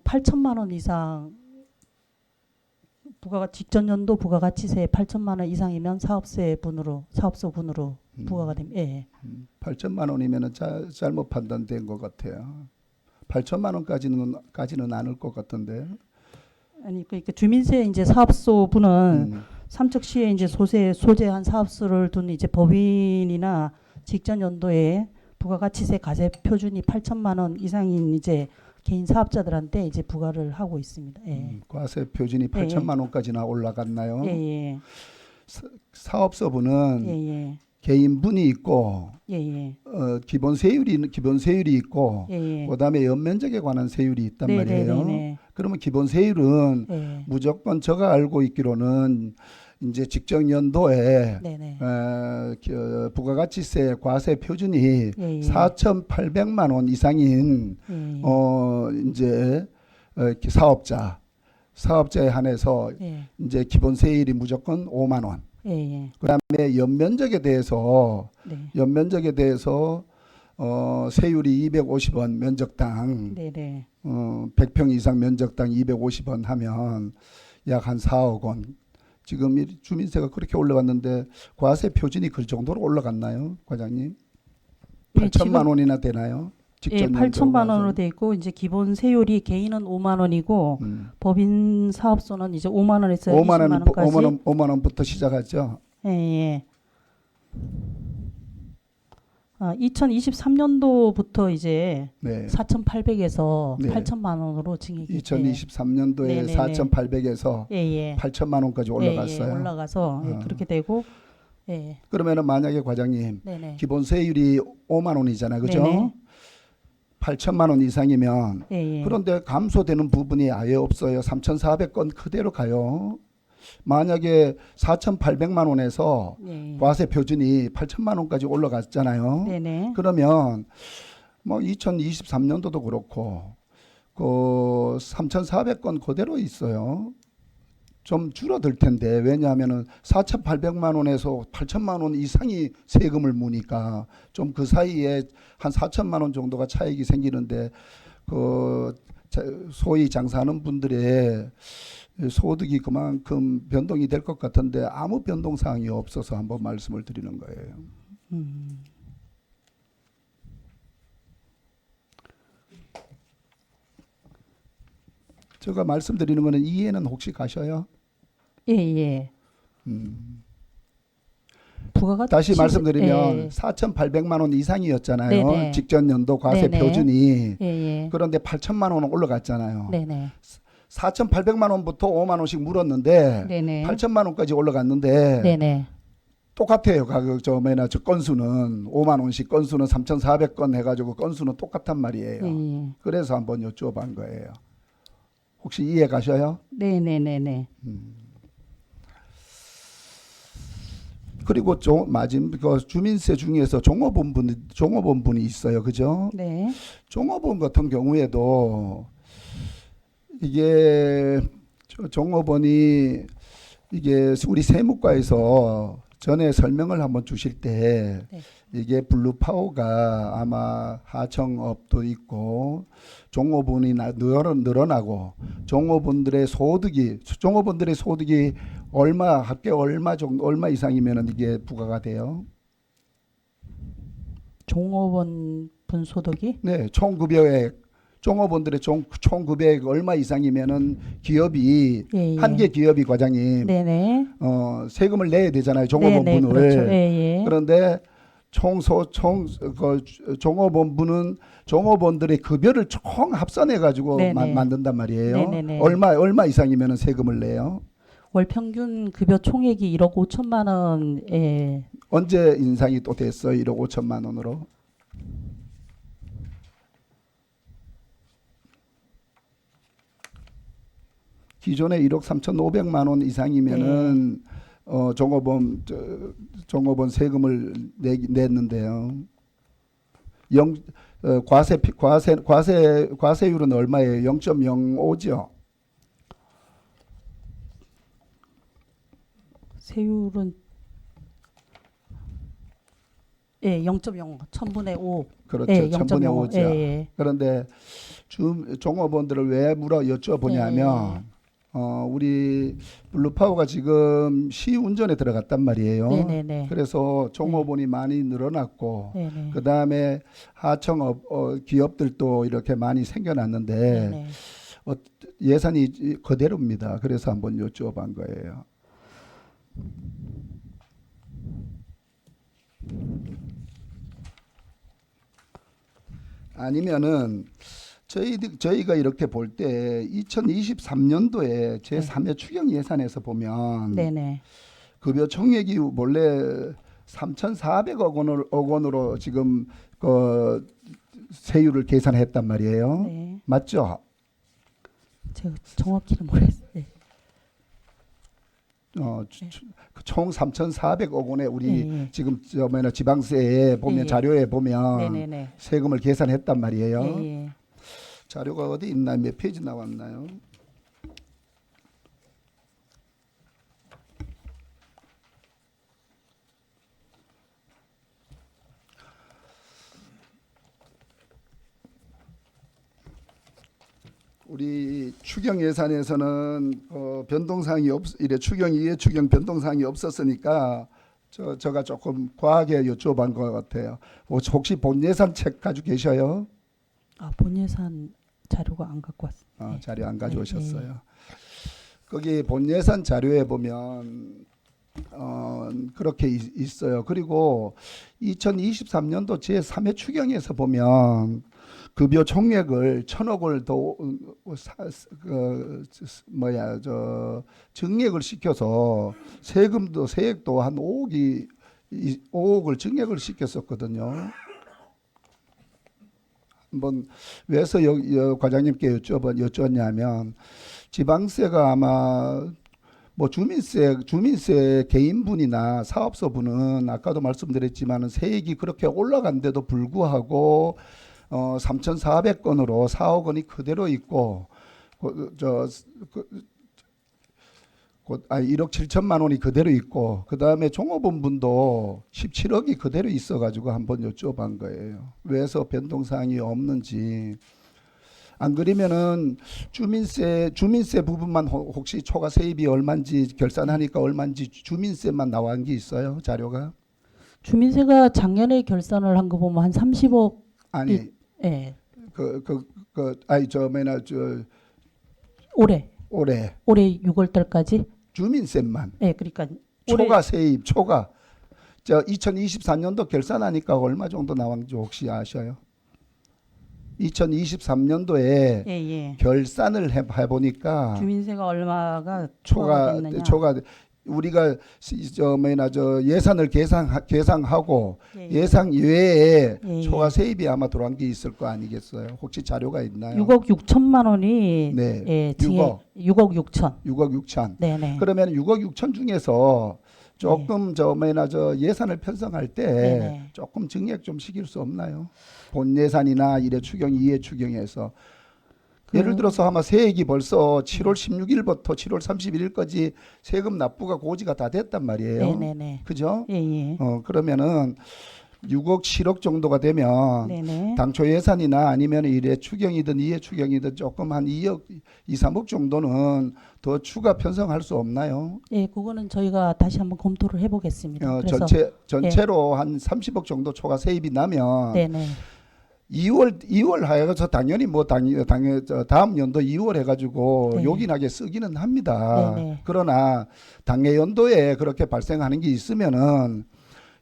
8천만 원 이상 직전 연도 부가가치세 8천만 원 이상이면 사업소분으로 부과가 됩니다. 예. 8천만 원이면은 잘못 판단된 것 같아요. 8천만 원까지는 않을 것 같은데. 아니 그러니까 주민세 이제 사업소분은 삼척시에 이제 소재한 사업소를 둔 이제 법인이나 직전 연도에 부가가치세 과세 표준이 8천만 원 이상인 이제 개인 사업자들한테 이제 부과를 하고 있습니다. 예. 과세 표준이 8천만 원까지나 올라갔나요? 예, 예. 사업소분은 예, 개인분이 있고 예. 예, 기본 세율이 있고 예. 예. 그다음에 연면적에 관한 세율이 있단 네, 말이에요. 네, 네, 그러면 기본 세율은 네. 무조건 제가 알고 있기로는 이제 직전 연도에 네, 네. 부가가치세 과세 표준이 예, 예. 4,800만 원 이상인 예, 이제 사업자에 한해서 예. 이제 기본 세율이 무조건 5만 원. 예, 예. 그다음에 연면적에 대해서 세율이 250원 면적당 네, 네. 100평 이상 면적당 250원 하면 약 한 4억 원. 지금 이 주민세가 그렇게 올라갔는데 과세 표준이 그 정도로 올라갔나요, 과장님? 예, 8천만 원이나 되나요? 예, 직전 8천만 연도 원으로 돼 있고 이제 기본 세율이 개인은 5만 원이고 법인 사업소는 이제 5만 원에서 20만 원까지. 5만 원부터 시작하죠. 예, 예. 2023년도부터 이제 네. 4,800에서 네. 8천만 원으로 증액이 2023년도에 네, 네, 네. 4,800에서 예, 예. 8천만 원까지 올라갔어요. 예, 예. 올라가서 예, 그렇게 되고 예. 그러면은 만약에 과장님 네, 네. 기본 세율이 5만 원이잖아요. 그죠? 네네. 8천만 원 이상이면 예, 예. 그런데 감소되는 부분이 아예 없어요. 3,400건 그대로 가요. 만약에 4,800만 원에서 예, 예. 과세 표준이 8천만 원까지 올라갔잖아요. 네네. 그러면 뭐 2023년도도 그렇고 그 3,400건 그대로 있어요. 좀 줄어들 텐데 왜냐하면은 4,800만 원에서 8천만 원 이상이 세금을 무니까 좀 그 사이에 한 4천만 원 정도가 차익이 생기는데 그 소위 장사하는 분들의 소득이 그만큼 변동이 될 것 같은데 아무 변동 사항이 없어서 한번 말씀을 드리는 거예요. 제가 말씀드리는 거는 이해는 혹시 가셔요? 예, 예. 부가가치 다시 말씀드리면 예. 4,800만 원 이상이었잖아요. 네네. 직전 연도 과세 네네. 표준이. 예, 예. 그런데 8천만 원은 올라갔잖아요. 네네. 4,800만 원부터 5만 원씩 물었는데 네네. 8천만 원까지 올라갔는데 네네. 똑같아요. 가격 저 건수는 5만 원씩 건수는 3,400건 해가지고 건수는 똑같단 말이에요. 예. 그래서 한번 여쭤본 거예요. 혹시 이해 가셔요? 네네네네. 그리고 그 주민세 중에서 종업원분이 있어요. 그죠? 네. 종업원 같은 경우에도 이게 종업원이 이게 우리 세무과에서 전에 설명을 한번 주실 때 네. 이게 블루파워가 아마 하청업도 있고 종업원이 늘어나고 종업원들의 소득이 얼마 이상이면은 이게 부과가 돼요. 종업원 분소득이 네, 총급여액 종업원들의 총급여액 얼마 이상이면은 기업이 예, 예. 한 개 기업이 과장님 네네. 세금을 내야 되잖아요. 네네. 종업원분을. 그렇죠. 예, 예. 그런데 종업원분은 종업원들의 급여를 총 합산해 가지고 네네. 만든단 말이에요. 네네네. 얼마 이상이면 세금을 내요? 월 평균 급여 총액이 1억 5천만 원에 언제 인상이 또 됐어요? 1억 5천만 원으로? 기존에 1억 3,500만 원 이상이면은 종업원 세금을 냈는데요. 과세율은 얼마예요? 0.05죠. 세율은 0.05 천분의 5. 그렇죠. 예, 1000분의 0.05. 5죠. 예. 그런데 종업원들을 왜 여쭤보냐면 우리 블루파워가 지금 시운전에 들어갔단 말이에요. 네네네. 그래서 종업원이 많이 늘어났고 네네. 그 다음에 하청 기업들도 이렇게 많이 생겨났는데 네네. 예산이 그대로입니다. 그래서 한번 여쭤본 거예요. 아니면은 저희가 이렇게 볼 때 2023년도에 제3회 추경 예산에서 보면 네네. 급여 총액이 원래 3,400억 원으로 지금 그 세율을 계산했단 말이에요. 네. 맞죠? 제가 정확히는 모르겠어요. 네. 총 3,400억 원에 우리 예, 예. 지금 지방세에 보면 예, 예. 자료에 보면 네네네. 세금을 계산했단 말이에요. 예, 예. 자료가 어디 있나? 몇 페이지 나왔나요? 우리 추경 예산에서는 변동사항이 이래 추경 이해 추경 변동사항이 없었으니까 제가 조금 과하게 여쭤본 것 같아요. 혹시 본 예산 책 가지고 계셔요? 본 예산 자료가 안 갖고 왔어요. 자료 안 가져오셨어요. 거기 본 예산 자료에 보면 그렇게 있어요. 그리고 2023년도 제3회 추경에서 보면 급여 총액을 1,000억을 더 증액을 시켜서 세액도 한 5억을 증액을 시켰었거든요. 한번 왜서 과장님께 여쭈었냐면 지방세가 아마 뭐 주민세 개인분이나 사업소분은 아까도 말씀드렸지만 세액이 그렇게 올라간데도 불구하고 3,400건으로 4억 원이 그대로 있고 1억 7천만 원이 그대로 있고 그 다음에 종업원분도 17억이 그대로 있어가지고 한번 여쭤본 거예요. 왜서 변동사항이 없는지. 안 그러면은 주민세 부분만 혹시 초과 세입이 얼마인지 결산하니까 얼마인지 주민세만 나온 게 있어요? 자료가? 주민세가 작년에 결산을 한 거 보면 한 30억. 아니 예. 올해 올해 6월 달까지. 주민세만 예, 그러니까 초과 세입 2024년도 결산하니까 얼마 정도 나왔는지 혹시 아셔요? 2023년도에 예. 결산을 해보니까 주민세가 얼마가 초과가 됐느냐. 우리가 예산을 계상하고 예. 예상 이외에 예. 초과 세입이 아마 들어간 게 있을 거 아니겠어요? 혹시 자료가 있나요? 6억 6천만 원이 네. 예, 6억 6억 6천. 네네. 그러면 6억 6천 중에서 조금 예산을 편성할 때 네네. 조금 증액 좀 시킬 수 없나요? 본 예산이나 1회 추경, 2회 추경에서 예를 들어서 아마 세액이 벌써 7월 16일부터 7월 31일까지 세금 납부가 고지가 다 됐단 말이에요. 네네네. 그죠? 예. 그러면은 6억, 7억 정도가 되면 네네. 당초 예산이나 아니면 1회 추경이든 2회 추경이든 조금 한 2억, 2, 3억 정도는 더 추가 편성할 수 없나요? 예, 그거는 저희가 다시 한번 검토를 해보겠습니다. 그래서 전체로 한 30억 정도 초과 세입이 나면 네네. 2월 해가지고 당연히 다음 연도 2월 해가지고 네. 요긴하게 쓰기는 합니다. 네네. 그러나 당해 연도에 그렇게 발생하는 게 있으면은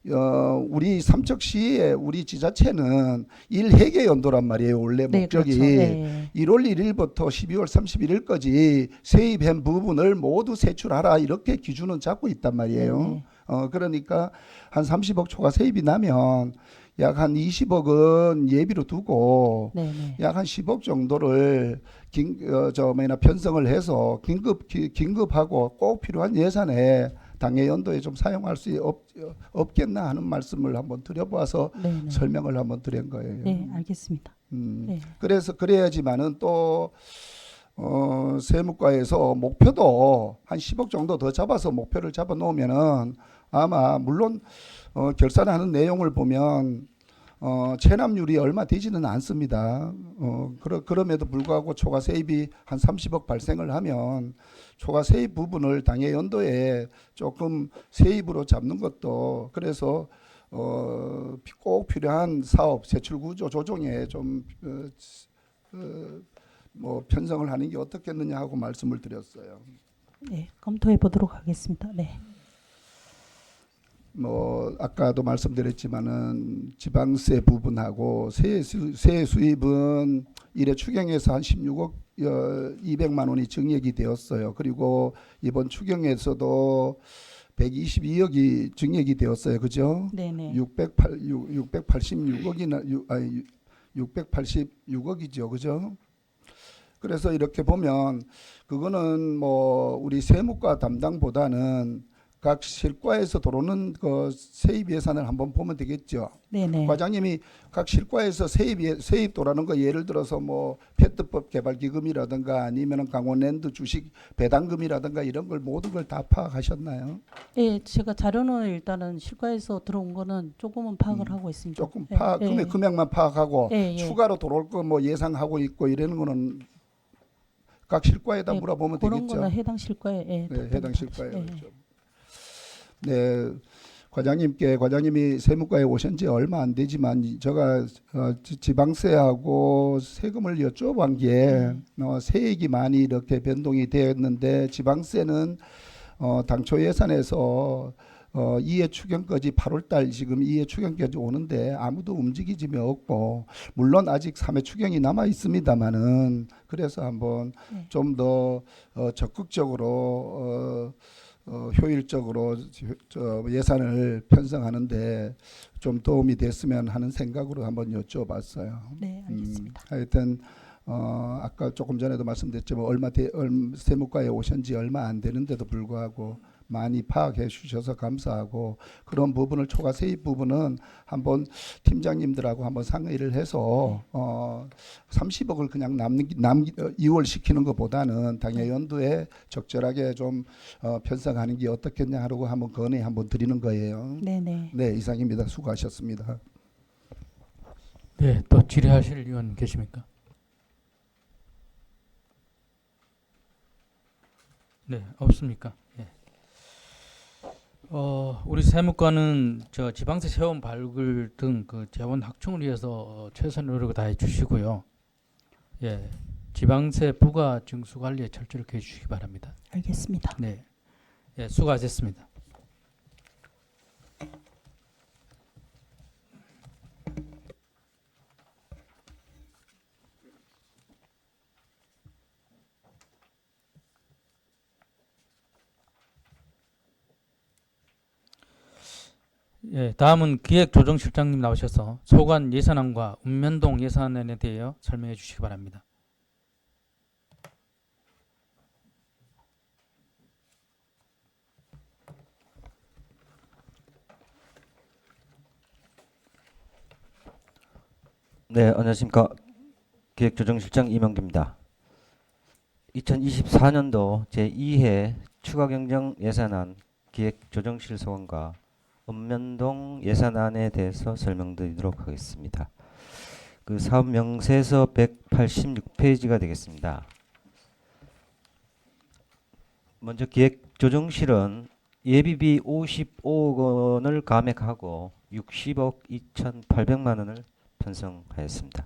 우리 삼척시의 우리 지자체는 일회계 연도란 말이에요. 원래 네, 목적이 그렇죠. 네. 1월 1일부터 12월 31일까지 세입한 부분을 모두 세출하라 이렇게 기준은 잡고 있단 말이에요. 네. 그러니까 한 30억 초과 세입이 나면 약 한 20억은 예비로 두고 네. 네. 약 한 10억 정도를 편성을 해서 긴급하고 꼭 필요한 예산에 당해 연도에 좀 사용할 수 없겠나 하는 말씀을 한번 드려봐서 네. 네. 설명을 한번 드린 거예요. 네, 알겠습니다. 네. 그래서 그래야지만은 또 세무과에서 목표도 한 10억 정도 더 잡아서 목표를 잡아 놓으면은 아마 물론 결산하는 내용을 보면 체납률이 얼마 되지는 않습니다. 그럼에도 불구하고 초과 세입이 한 30억 발생을 하면 초과 세입 부분을 당해 연도에 조금 세입으로 잡는 것도 그래서 꼭 필요한 사업 세출 구조 조정에 좀 편성을 하는 게 어떻겠느냐 하고 말씀을 드렸어요. 네, 검토해 보도록 하겠습니다. 네. 아까도 말씀드렸지만은 지방세 부분하고 세 수입은 일회 추경에서 한 16억 200만 원이 증액이 되었어요. 그리고 이번 추경에서도 122억이 증액이 되었어요. 그죠? 네네. 686억이나 686억이죠. 그죠? 그래서 이렇게 보면 그거는 우리 세무과 담당보다는 각 실과에서 들어오는 그 세입 예산을 한번 보면 되겠죠. 네네. 과장님이 각 실과에서 세입 돌아오는 거 예를 들어서 페트법 개발 기금이라든가 아니면 강원랜드 주식 배당금이라든가 이런 걸 모든 걸 다 파악하셨나요? 예, 제가 자료는 일단은 실과에서 들어온 거는 조금은 파악을 하고 있습니다. 조금 예, 파악 예. 금액만 파악하고 예, 예. 추가로 들어올 거 예상하고 있고 이러는 거는 각 실과에다 예, 물어보면 그런 되겠죠. 거는 해당 실과에 네, 해당 실과에 예. 그렇죠. 네, 과장님이 세무과에 오신 지 얼마 안 되지만 제가 지방세하고 세금을 여쭤본 게 세액이 많이 이렇게 변동이 되었는데 지방세는 당초 예산에서 2회 추경까지 8월달 지금 2회 추경까지 오는데 아무도 움직이짐이 없고 물론 아직 3회 추경이 남아 있습니다만은 그래서 한번 네. 좀 더 적극적으로 효율적으로 예산을 편성하는데 좀 도움이 됐으면 하는 생각으로 한번 여쭤봤어요. 네, 알겠습니다. 하여튼 아까 조금 전에도 말씀드렸지만 세무과에 오신 지 얼마 안 되는데도 불구하고 많이 파악해 주셔서 감사하고 그런 부분을 초과 세입 부분은 한번 팀장님들하고 한번 상의를 해서 30억을 그냥 이월시키는 것보다는 당해 연도에 적절하게 좀 편성하는 게 어떻겠냐 하고 한번 건의 한번 드리는 거예요. 네네. 네, 이상입니다. 수고하셨습니다. 네, 또 질의하실 의원 계십니까? 네, 없습니까? 예. 우리 세무과는 지방세 세원 발굴 등 그 재원 확충을 위해서 최선의 노력을 다해 주시고요. 예, 지방세 부과 징수 관리에 철저히 해 주시기 바랍니다. 알겠습니다. 네, 예, 수고하셨습니다. 예, 다음은 기획조정실장님 나오셔서 소관 예산안과 읍면동 예산안에 대해 설명해 주시기 바랍니다. 네, 안녕하십니까. 기획조정실장 이명기입니다. 2024년도 제2회 추가경정 예산안 기획조정실 소관과 읍면동 예산안에 대해서 설명드리도록 하겠습니다. 그 사업 명세서 186페이지가 되겠습니다. 먼저 기획조정실은 예비비 55억 원을 감액하고 60억 2,800만 원을 편성하였습니다.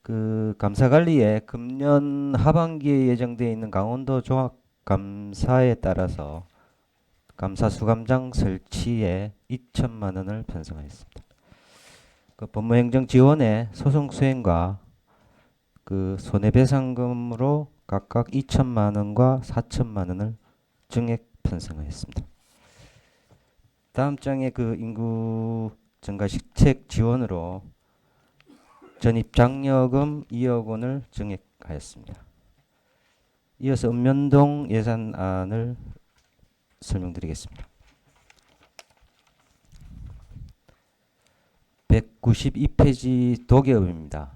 그 감사관리에 금년 하반기에 예정되어 있는 강원도 종합감사에 따라서 감사수감장 설치에 2천만 원을 편성하였습니다. 그 법무행정 지원의 소송 수행과 그 손해배상금으로 각각 2천만 원과 4천만 원을 증액 편성하였습니다. 다음 장에 그 인구 증가 시책 지원으로 전입 장려금 2억 원을 증액하였습니다. 이어서 읍면동 예산안을 설명드리겠습니다. 192페이지 도계업입니다.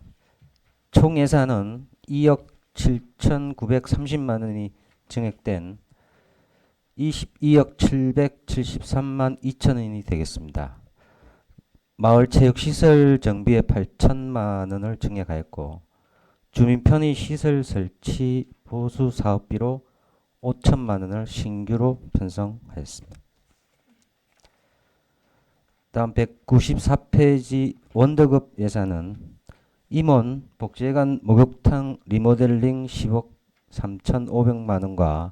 총 예산은 2억 7,930만 원이 증액된 22억 773만 2천 원이 되겠습니다. 마을체육시설 정비에 8천만 원을 증액하였고 주민 편의 시설 설치 보수 사업비로 5천만 원을 신규로 편성하였습니다. 다음 194페이지 원더급 예산은 임원 복지회관 목욕탕 리모델링 10억 3,500만 원과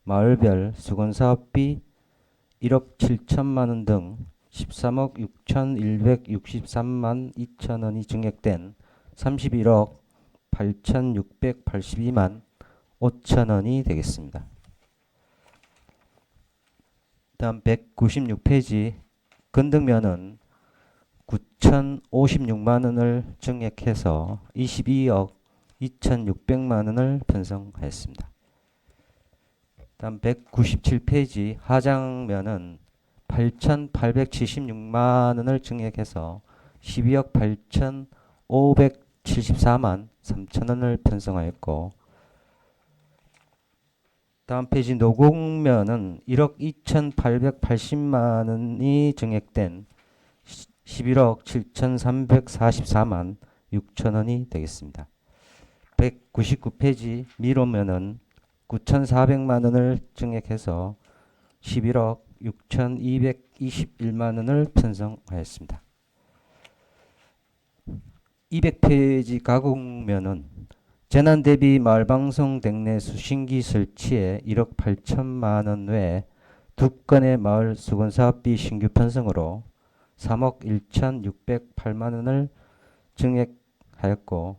마을별 수건사업비 1억 7천만 원 등 13억 6,163만 2천 원이 증액된 31억 8,682만 5천 원이 되겠습니다. 다음 196페이지 건등면은 9,056만 원을 증액해서 22억 2,600만 원을 편성하였습니다. 다음 197페이지 하장면은 8,876만 원을 증액해서 12억 8,574만 3천 원을 편성하였고 다음 페이지 노공면은 1억 2,880만 원이 증액된 11억 7,344만 6천 원이 되겠습니다. 199페이지 미로면은 9,400만 원을 증액해서 11억 6,221만 원을 편성하였습니다. 200페이지 가공면은 재난 대비 마을방송 댁내 수신기 설치에 1억 8천만 원 외에 2건의 마을 수건사업비 신규 편성으로 3억 1,608만 원을 증액하였고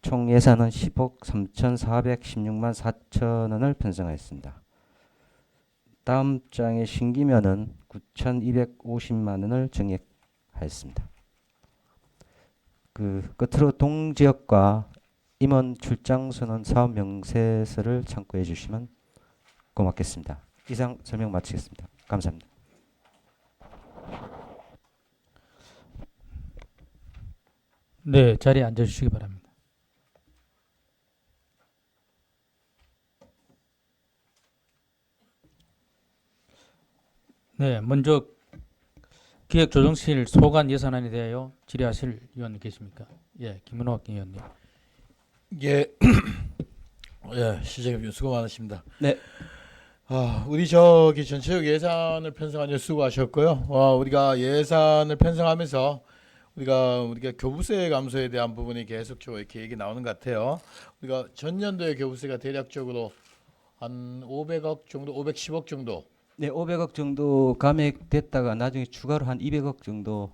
총 예산은 10억 3,416만 4천 원을 편성하였습니다. 다음 장의 신기면은 9,250만 원을 증액하였습니다. 그 끝으로 동지역과 임원 출장 선언 사업 명세서를 참고해 주시면 고맙겠습니다. 이상 설명 마치겠습니다. 감사합니다. 네, 자리에 앉아주시기 바랍니다. 네, 먼저 기획조정실 소관 예산안에 대하여 질의하실 위원 계십니까? 예, 김은옥 의원님. 예, 예, 시장님 수고 많으십니다. 네. 우리 저기 전체적 예산을 편성하는 데 수고하셨고요. 우리가 예산을 편성하면서 우리가 교부세 감소에 대한 부분이 계속적으로 이렇게 얘기 나오는 것 같아요. 우리가 전년도의 교부세가 대략적으로 한 500억 정도, 510억 정도. 네, 500억 정도 감액됐다가 나중에 추가로 한 200억 정도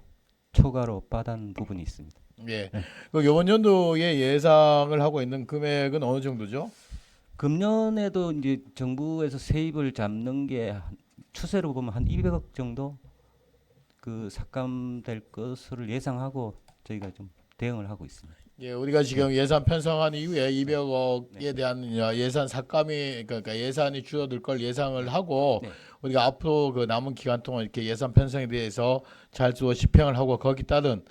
초과로 받은 부분이 있습니다. 예. 네. 그 이번 연도에 예상을 하고 있는 금액은 어느 정도죠? 금년에도 이제 정부에서 세입을 잡는 게 추세로 보면 한 200억 정도 그 삭감될 것을 예상하고 저희가 좀 대응을 하고 있습니다. 예, 우리가 지금 예산 편성한 이후에 200억에 네. 대한 예산 삭감이 그러니까 예산이 줄어들 걸 예상을 하고 네. 우리가 앞으로 그 남은 기간 동안 이렇게 예산 편성에 대해서 잘 집행을 하고 거기 따른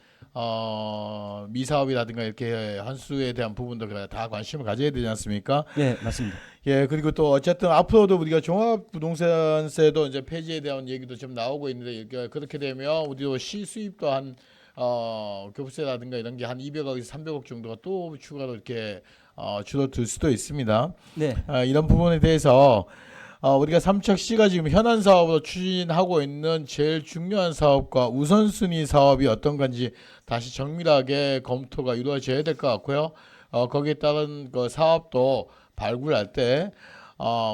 미사업이라든가 이렇게 한수에 대한 부분도 다 관심을 가져야 되지 않습니까? 네, 맞습니다. 예, 그리고 또 어쨌든 앞으로도 우리가 종합부동산세도 이제 폐지에 대한 얘기도 좀 나오고 있는데 이렇게 그렇게 되면 우리도 시 수입도 한 교부세라든가 이런 게 한 200억에서 300억 정도가 또 추가로 이렇게 줄어들 수도 있습니다. 네. 이런 부분에 대해서 우리가 삼척시가 지금 현안 사업으로 추진하고 있는 제일 중요한 사업과 우선순위 사업이 어떤 건지 다시 정밀하게 검토가 이루어져야 될 것 같고요. 거기에 따른 그 사업도 발굴할 때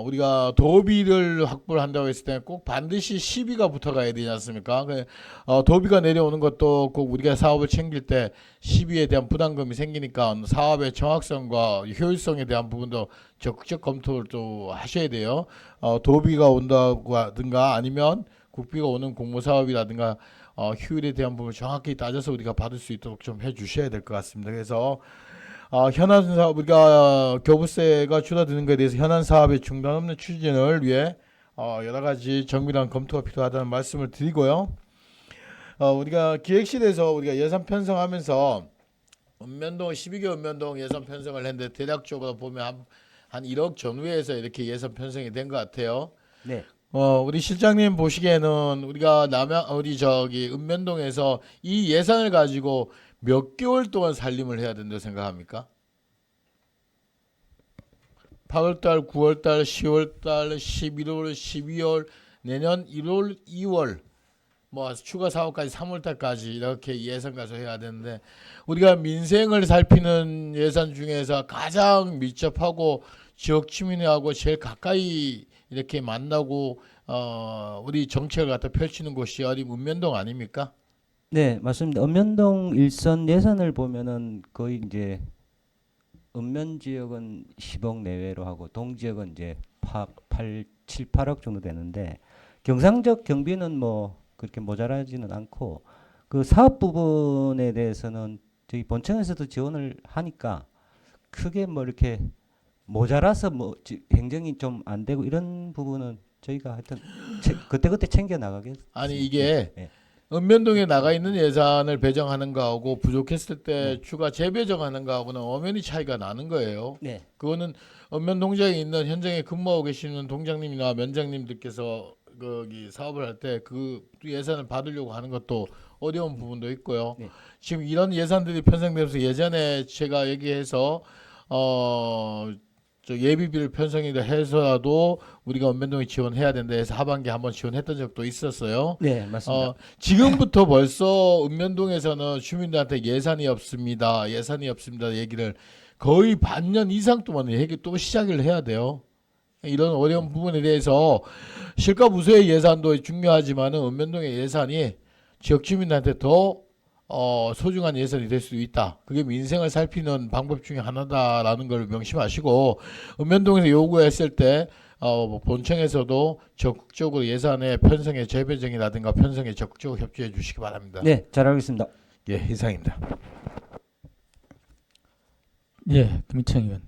우리가 도비를 확보를 한다고 했을 때 꼭 반드시 시비가 붙어가야 되지 않습니까? 도비가 내려오는 것도 꼭 우리가 사업을 챙길 때 시비에 대한 부담감이 생기니까 사업의 정확성과 효율성에 대한 부분도 적극적 검토를 또 하셔야 돼요. 도비가 온다고 하든가 아니면 국비가 오는 공모 사업이라든가 효율에 대한 부분을 정확히 따져서 우리가 받을 수 있도록 좀 해주셔야 될 것 같습니다. 그래서 현안 사업 우리가 교부세가 줄어드는 것에 대해서 현안 사업의 중단 없는 추진을 위해 여러 가지 정밀한 검토가 필요하다는 말씀을 드리고요. 우리가 기획실에서 우리가 예산 편성하면서 읍면동 12개 읍면동 예산 편성을 했는데 대략적으로 보면 한 1억 전후에서 이렇게 예산 편성이 된 것 같아요. 네. 우리 실장님 보시기에는 우리가 읍면동에서 이 예산을 가지고 몇 개월 동안 살림을 해야 된다고 생각합니까? 8월달, 9월달, 10월달, 11월, 12월, 내년 1월, 2월, 뭐 추가 사업까지 3월달까지 이렇게 예산 가서 해야 되는데 우리가 민생을 살피는 예산 중에서 가장 밀접하고 지역 주민하고 제일 가까이 이렇게 만나고 우리 정책을 갖다 펼치는 곳이 어디 읍면동 아닙니까? 네, 맞습니다. 읍면동 일선 예산을 보면은 거의 이제 읍면 지역은 10억 내외로 하고 동 지역은 이제 7, 8억 정도 되는데 경상적 경비는 뭐 그렇게 모자라지는 않고 그 사업 부분에 대해서는 저희 본청에서도 지원을 하니까 크게 뭐 이렇게 모자라서 뭐 행정이 좀 안 되고 이런 부분은 저희가 하여튼 그때그때 챙겨 나가겠습니다. 아니 이게 네. 읍면동에 나가 있는 예산을 배정하는 거하고 부족했을 때 추가 재배정하는 거하고는 엄연히 차이가 나는 거예요. 네. 그거는 읍면 동작에 있는 현장에 근무하고 계시는 동장님이나 면장님들께서 거기 사업을 할 때 그 예산을 받으려고 하는 것도 어려운 부분도 있고요. 네. 지금 이런 예산들이 편성되면서 예전에 제가 얘기해서 저 예비비를 편성이라 해서라도 우리가 읍면동에 지원해야 된다 해서 하반기에 한번 지원했던 적도 있었어요. 네, 맞습니다. 지금부터 벌써 읍면동에서는 주민들한테 예산이 없습니다. 얘기를 거의 반년 이상 동안 또 시작을 해야 돼요. 이런 어려운 부분에 대해서 실가 부서의 예산도 중요하지만은 읍면동의 예산이 지역 주민들한테 더 소중한 예산이 될 수 있다. 그게 민생을 살피는 방법 중에 하나다라는 걸 명심하시고 읍면동에서 요구했을 때 본청에서도 적극적으로 예산의 편성의 재배정이라든가 편성에 적극적으로 협조해 주시기 바랍니다. 네, 잘 알겠습니다. 예, 이상입니다. 예, 김희창 의원.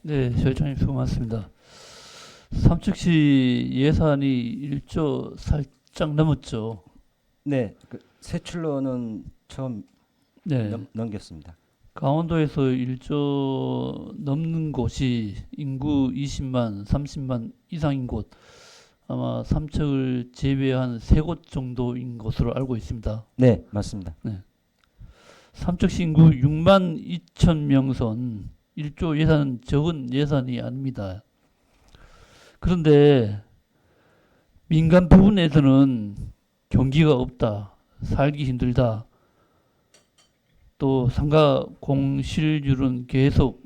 네, 실장님 수고 많습니다. 삼척시 예산이 1조 살짝 넘었죠. 네, 그 세출로는 처음 네, 넘겼습니다. 강원도에서 1조 넘는 곳이 인구 20만, 30만 이상인 곳 아마 삼척을 제외한 3곳 정도인 것으로 알고 있습니다. 네, 맞습니다. 삼척시 인구 6만 2천 명선 1조 예산은 적은 예산이 아닙니다. 그런데 민간 부분에서는 경기가 없다, 살기 힘들다, 또 상가 공실률은 계속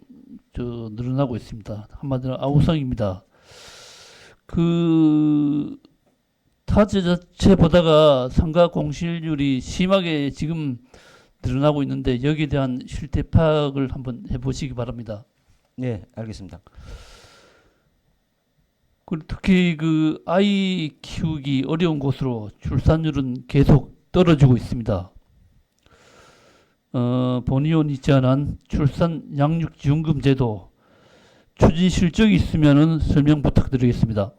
늘어나고 있습니다. 한마디로 아우성입니다. 그 타 지자체보다가 상가 공실률이 심하게 지금 늘어나고 있는데 여기에 대한 실태 파악을 한번 해보시기 바랍니다. 네, 알겠습니다. 그리고 특히 그 아이 키우기 어려운 곳으로 출산율은 계속 떨어지고 있습니다. 본의원이 제안한 출산 양육 지원금 제도 추진 실적이 있으면은 설명 부탁드리겠습니다.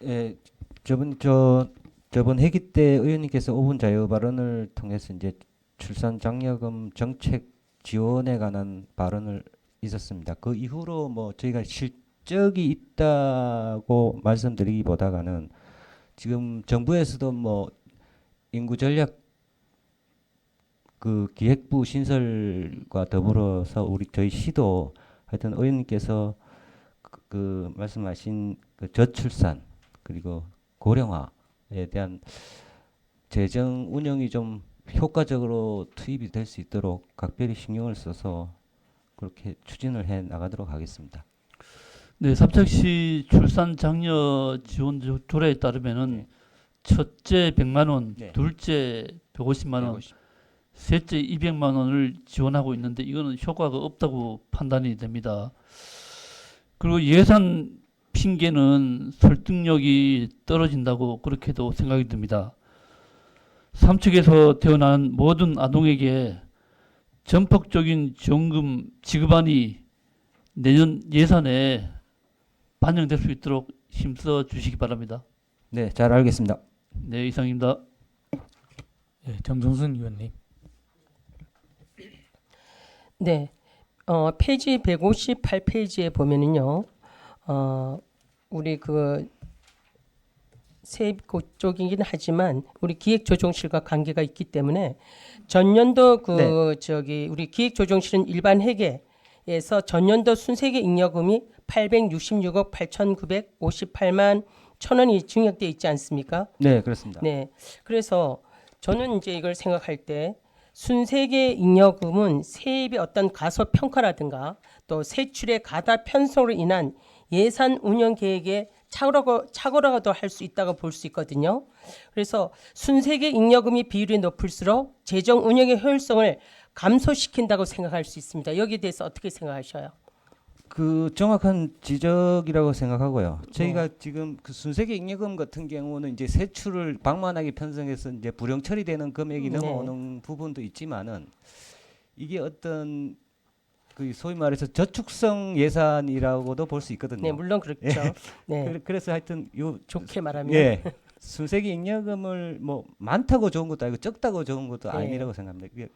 예, 저번 회기 때 의원님께서 5분 자유 발언을 통해서 이제 출산 장려금 정책 지원에 관한 발언을 있었습니다. 그 이후로 뭐 저희가 실적이 있다고 말씀드리기보다는 지금 정부에서도 뭐 인구 전략 그 기획부 신설과 더불어서 저희 시도 하여튼 의원님께서 그 말씀하신 그 저출산 그리고 고령화에 대한 재정 운영이 좀 효과적으로 투입이 될 수 있도록 각별히 신경을 써서 그렇게 추진을 해 나가도록 하겠습니다. 네, 삼척시 출산 장려 지원 조례에 따르면은 네. 첫째 100만 원, 네. 둘째 150만 원, 150. 셋째 200만 원을 지원하고 있는데 이거는 효과가 없다고 판단이 됩니다. 그리고 예산 핑계는 설득력이 떨어진다고 그렇게도 생각이 듭니다. 삼척에서 태어난 모든 아동에게 전폭적인 지원금 지급안이 내년 예산에 반영될 수 있도록 힘써 주시기 바랍니다. 네, 잘 알겠습니다. 네, 이상입니다. 예, 정종순 의원님. 네. 페이지 158페이지에 보면은요. 우리 그 세입 쪽이긴 하지만 우리 기획조정실과 관계가 있기 때문에 전년도 우리 기획조정실은 일반 회계에서 전년도 순세계 잉여금이 866억 8,958만 1,000원이 증액돼 있지 않습니까? 네, 그렇습니다. 네. 그래서 저는 이제 이걸 생각할 때 순세계 잉여금은 세입의 어떤 가소평가라든가 또 세출의 가다 편성으로 인한 예산 운영 계획에 착오라고도 할 수 있다고 볼 수 있거든요. 그래서 순세계 잉여금이 비율이 높을수록 재정 운영의 효율성을 감소시킨다고 생각할 수 있습니다. 여기에 대해서 어떻게 생각하셔요? 그 정확한 지적이라고 생각하고요. 저희가 지금 그 순세계 잉여금 같은 경우는 이제 세출을 방만하게 편성해서 이제 불용 처리되는 금액이 네. 넘어오는 부분도 있지만은 이게 어떤 그 소위 말해서 저축성 예산이라고도 볼 수 있거든요. 네, 물론 그렇죠. 네, 그래서 하여튼 요 좋게 말하면 예. 순세계 잉여금을 뭐 많다고 좋은 것도 아니고 적다고 좋은 것도 네. 아니라고 생각합니다. 이게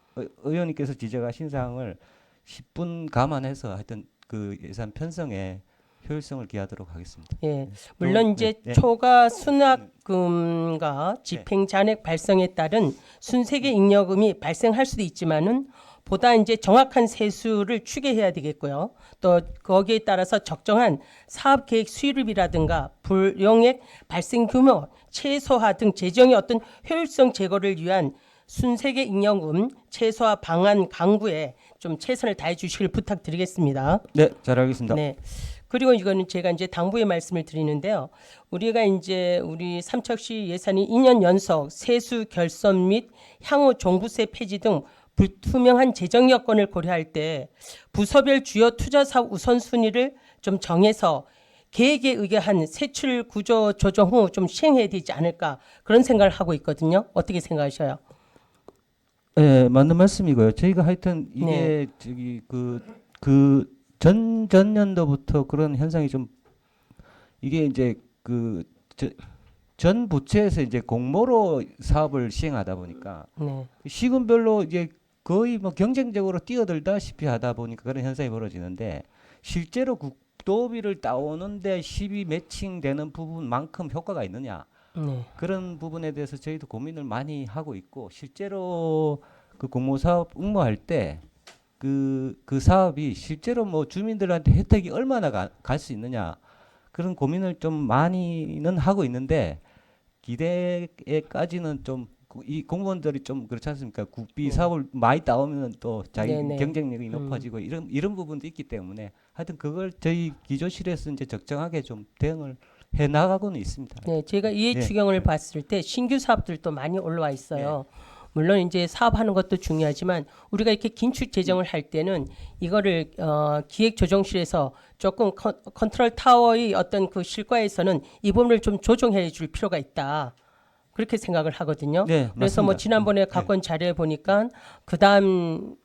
의원님께서 지적하신 사항을 10분 감안해서 하여튼 그 예산 편성에 효율성을 기하도록 하겠습니다. 예, 물론 또, 이제 네. 초과 수납금과 집행 잔액 발생에 따른 순세계 잉여금이 발생할 수도 있지만은 보다 이제 정확한 세수를 추계해야 되겠고요. 또 거기에 따라서 적정한 사업 계획 수립이라든가 불용액 발생 규모 최소화 등 재정의 어떤 효율성 제고를 위한 순세계 잉여금 최소화 방안 강구에 좀 최선을 다해 주시길 부탁드리겠습니다. 네, 잘 알겠습니다. 네. 그리고 이거는 제가 이제 당부의 말씀을 드리는데요. 우리가 이제 우리 삼척시 예산이 2년 연속 세수 결손 및 향후 종부세 폐지 등 불투명한 재정 여건을 고려할 때 부서별 주요 투자 사업 우선순위를 좀 정해서 계획에 의거한 세출 구조 조정 후 좀 시행해야 되지 않을까 그런 생각을 하고 있거든요. 어떻게 생각하셔요? 네, 맞는 말씀이고요. 저희가 하여튼 이게 네. 저기 그 전년도부터 그런 현상이 좀 이게 이제 전 부처에서 이제 공모로 사업을 시행하다 보니까 네. 시군별로 이제 거의 뭐 경쟁적으로 뛰어들다시피 하다 보니까 그런 현상이 벌어지는데 실제로 국도비를 따오는데 시비 매칭되는 부분만큼 효과가 있느냐 네. 그런 부분에 대해서 저희도 고민을 많이 하고 있고 실제로 그 공모 사업 응모할 때 그 사업이 실제로 뭐 주민들한테 혜택이 얼마나 갈 수 있느냐 그런 고민을 좀 많이는 하고 있는데 기대에까지는 좀 이 공무원들이 좀 그렇지 않습니까? 국비 사업을 많이 따오면 또 자기 네네. 경쟁력이 높아지고 이런 부분도 있기 때문에 하여튼 그걸 저희 기조실에서 이제 적정하게 좀 대응을 해 나가고는 있습니다. 네, 제가 이해 네. 추경을 봤을 때 신규 사업들도 많이 올라와 있어요. 물론 이제 사업하는 것도 중요하지만 우리가 이렇게 긴축 재정을 할 때는 이거를 기획조정실에서 조금 컨트롤 타워의 어떤 그 실과에서는 이 부분을 좀 조정해 줄 필요가 있다. 그렇게 생각을 하거든요. 네, 그래서 뭐 맞습니다. 지난번에 갖고 온 자료에 보니까 그다음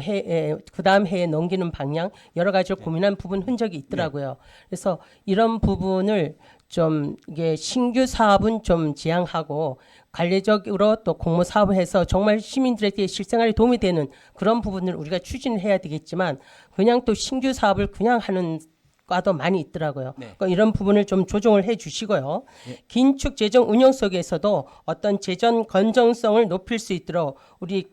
해에 넘기는 방향 여러 가지를 고민한 부분 흔적이 있더라고요. 그래서 이런 부분을 좀 이게 신규 사업은 좀 지양하고 관례적으로 또 공모 사업을 해서 정말 시민들에게 실생활에 도움이 되는 그런 부분을 우리가 추진을 해야 되겠지만 그냥 또 신규 사업을 그냥 하는 과도 많이 있더라고요. 네. 그러니까 이런 부분을 좀 조정을 해 주시고요. 긴축 재정 운영 속에서도 어떤 재정 건전성을 높일 수 있도록 우리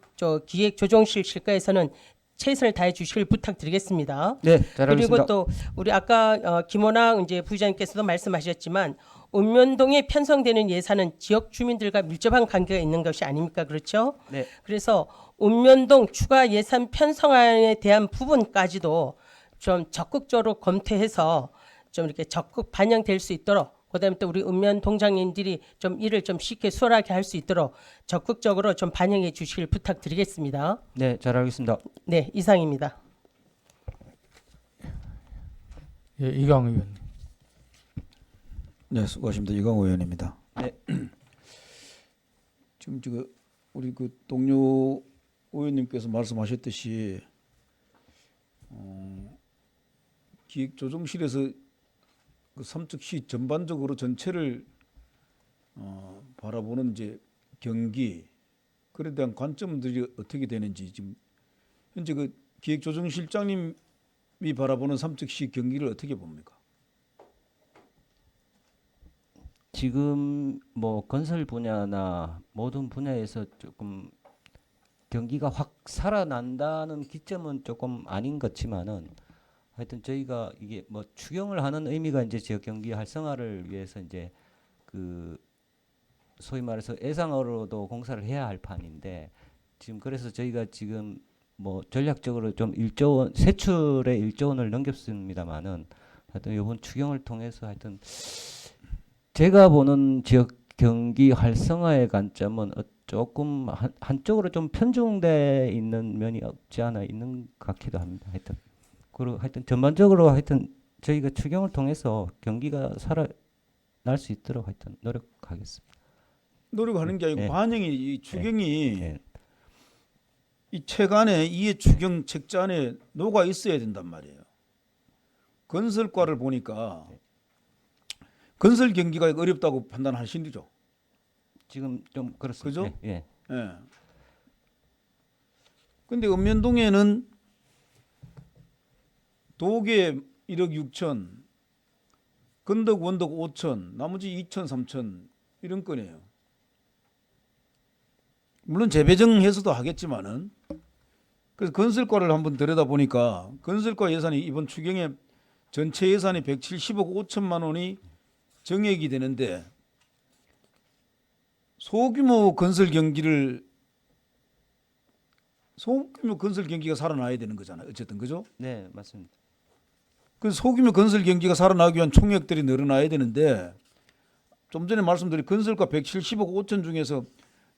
기획조정실 실과에서는 최선을 다해 주시길 부탁드리겠습니다. 네, 잘 그리고 알겠습니다. 또 우리 아까 김원학 이제 부의장님께서도 말씀하셨지만 읍면동에 편성되는 예산은 지역 주민들과 밀접한 관계가 있는 것이 아닙니까? 그렇죠? 네. 그래서 읍면동 추가 예산 편성안에 대한 부분까지도 좀 적극적으로 검토해서 좀 이렇게 적극 반영될 수 있도록, 그다음에 또 우리 읍면 동장님들이 좀 일을 좀 쉽게 수월하게 할 수 있도록 적극적으로 좀 반영해 주시길 부탁드리겠습니다. 네, 잘 알겠습니다. 네, 이상입니다. 예, 이강 의원님. 네, 수고하십니다. 이광호 의원입니다. 네. 지금 우리 그 동료 의원님께서 말씀하셨듯이 기획조정실에서 그 삼척시 전반적으로 전체를 바라보는 이제 경기, 그에 대한 관점들이 어떻게 되는지, 지금 현재 그 기획조정실장님이 바라보는 삼척시 경기를 어떻게 봅니까? 지금 뭐 건설 분야나 모든 분야에서 조금 경기가 확 살아난다는 기점은 조금 아닌 것 같지만은, 하여튼 저희가 이게 뭐 추경을 하는 의미가 이제 지역 경기 활성화를 위해서 이제 그 소위 말해서 예상으로도 공사를 해야 할 판인데, 지금 그래서 저희가 지금 뭐 전략적으로 좀 1조 원 세출에 1조 원을 넘겼습니다만은, 하여튼 이번 추경을 통해서 하여튼 제가 보는 지역 경기 활성화의 관점은 조금 한쪽으로 좀 편중돼 있는 면이 없지 않아 있는 것 같기도 합니다. 하여튼 그리고 하여튼 전반적으로 하여튼 저희가 추경을 통해서 경기가 살아날 수 있도록 하여튼 노력하겠습니다. 노력하는 게 아니고 네. 반영이 이 추경이 네. 이 책 안에 이해 추경 책자 안에 녹아 있어야 된단 말이에요. 건설과를 보니까 건설 경기가 어렵다고 판단하시죠? 지금 좀 그렇습니다. 그죠? 예. 예. 근데 읍면동에는 도계 1억 6천, 건덕 원덕 5천, 나머지 2천, 3천 이런 건이에요. 물론 재배정해서도 하겠지만은, 그래서 건설과를 한번 들여다보니까 건설과 예산이 이번 추경에 전체 예산이 170억 5천만 원이 정액이 되는데, 소규모 건설 경기가 살아나야 되는 거잖아요. 어쨌든 그죠? 네, 맞습니다. 그 소규모 건설 경기가 살아나기 위한 총액들이 늘어나야 되는데, 좀 전에 말씀드린 건설가 170억 5천 중에서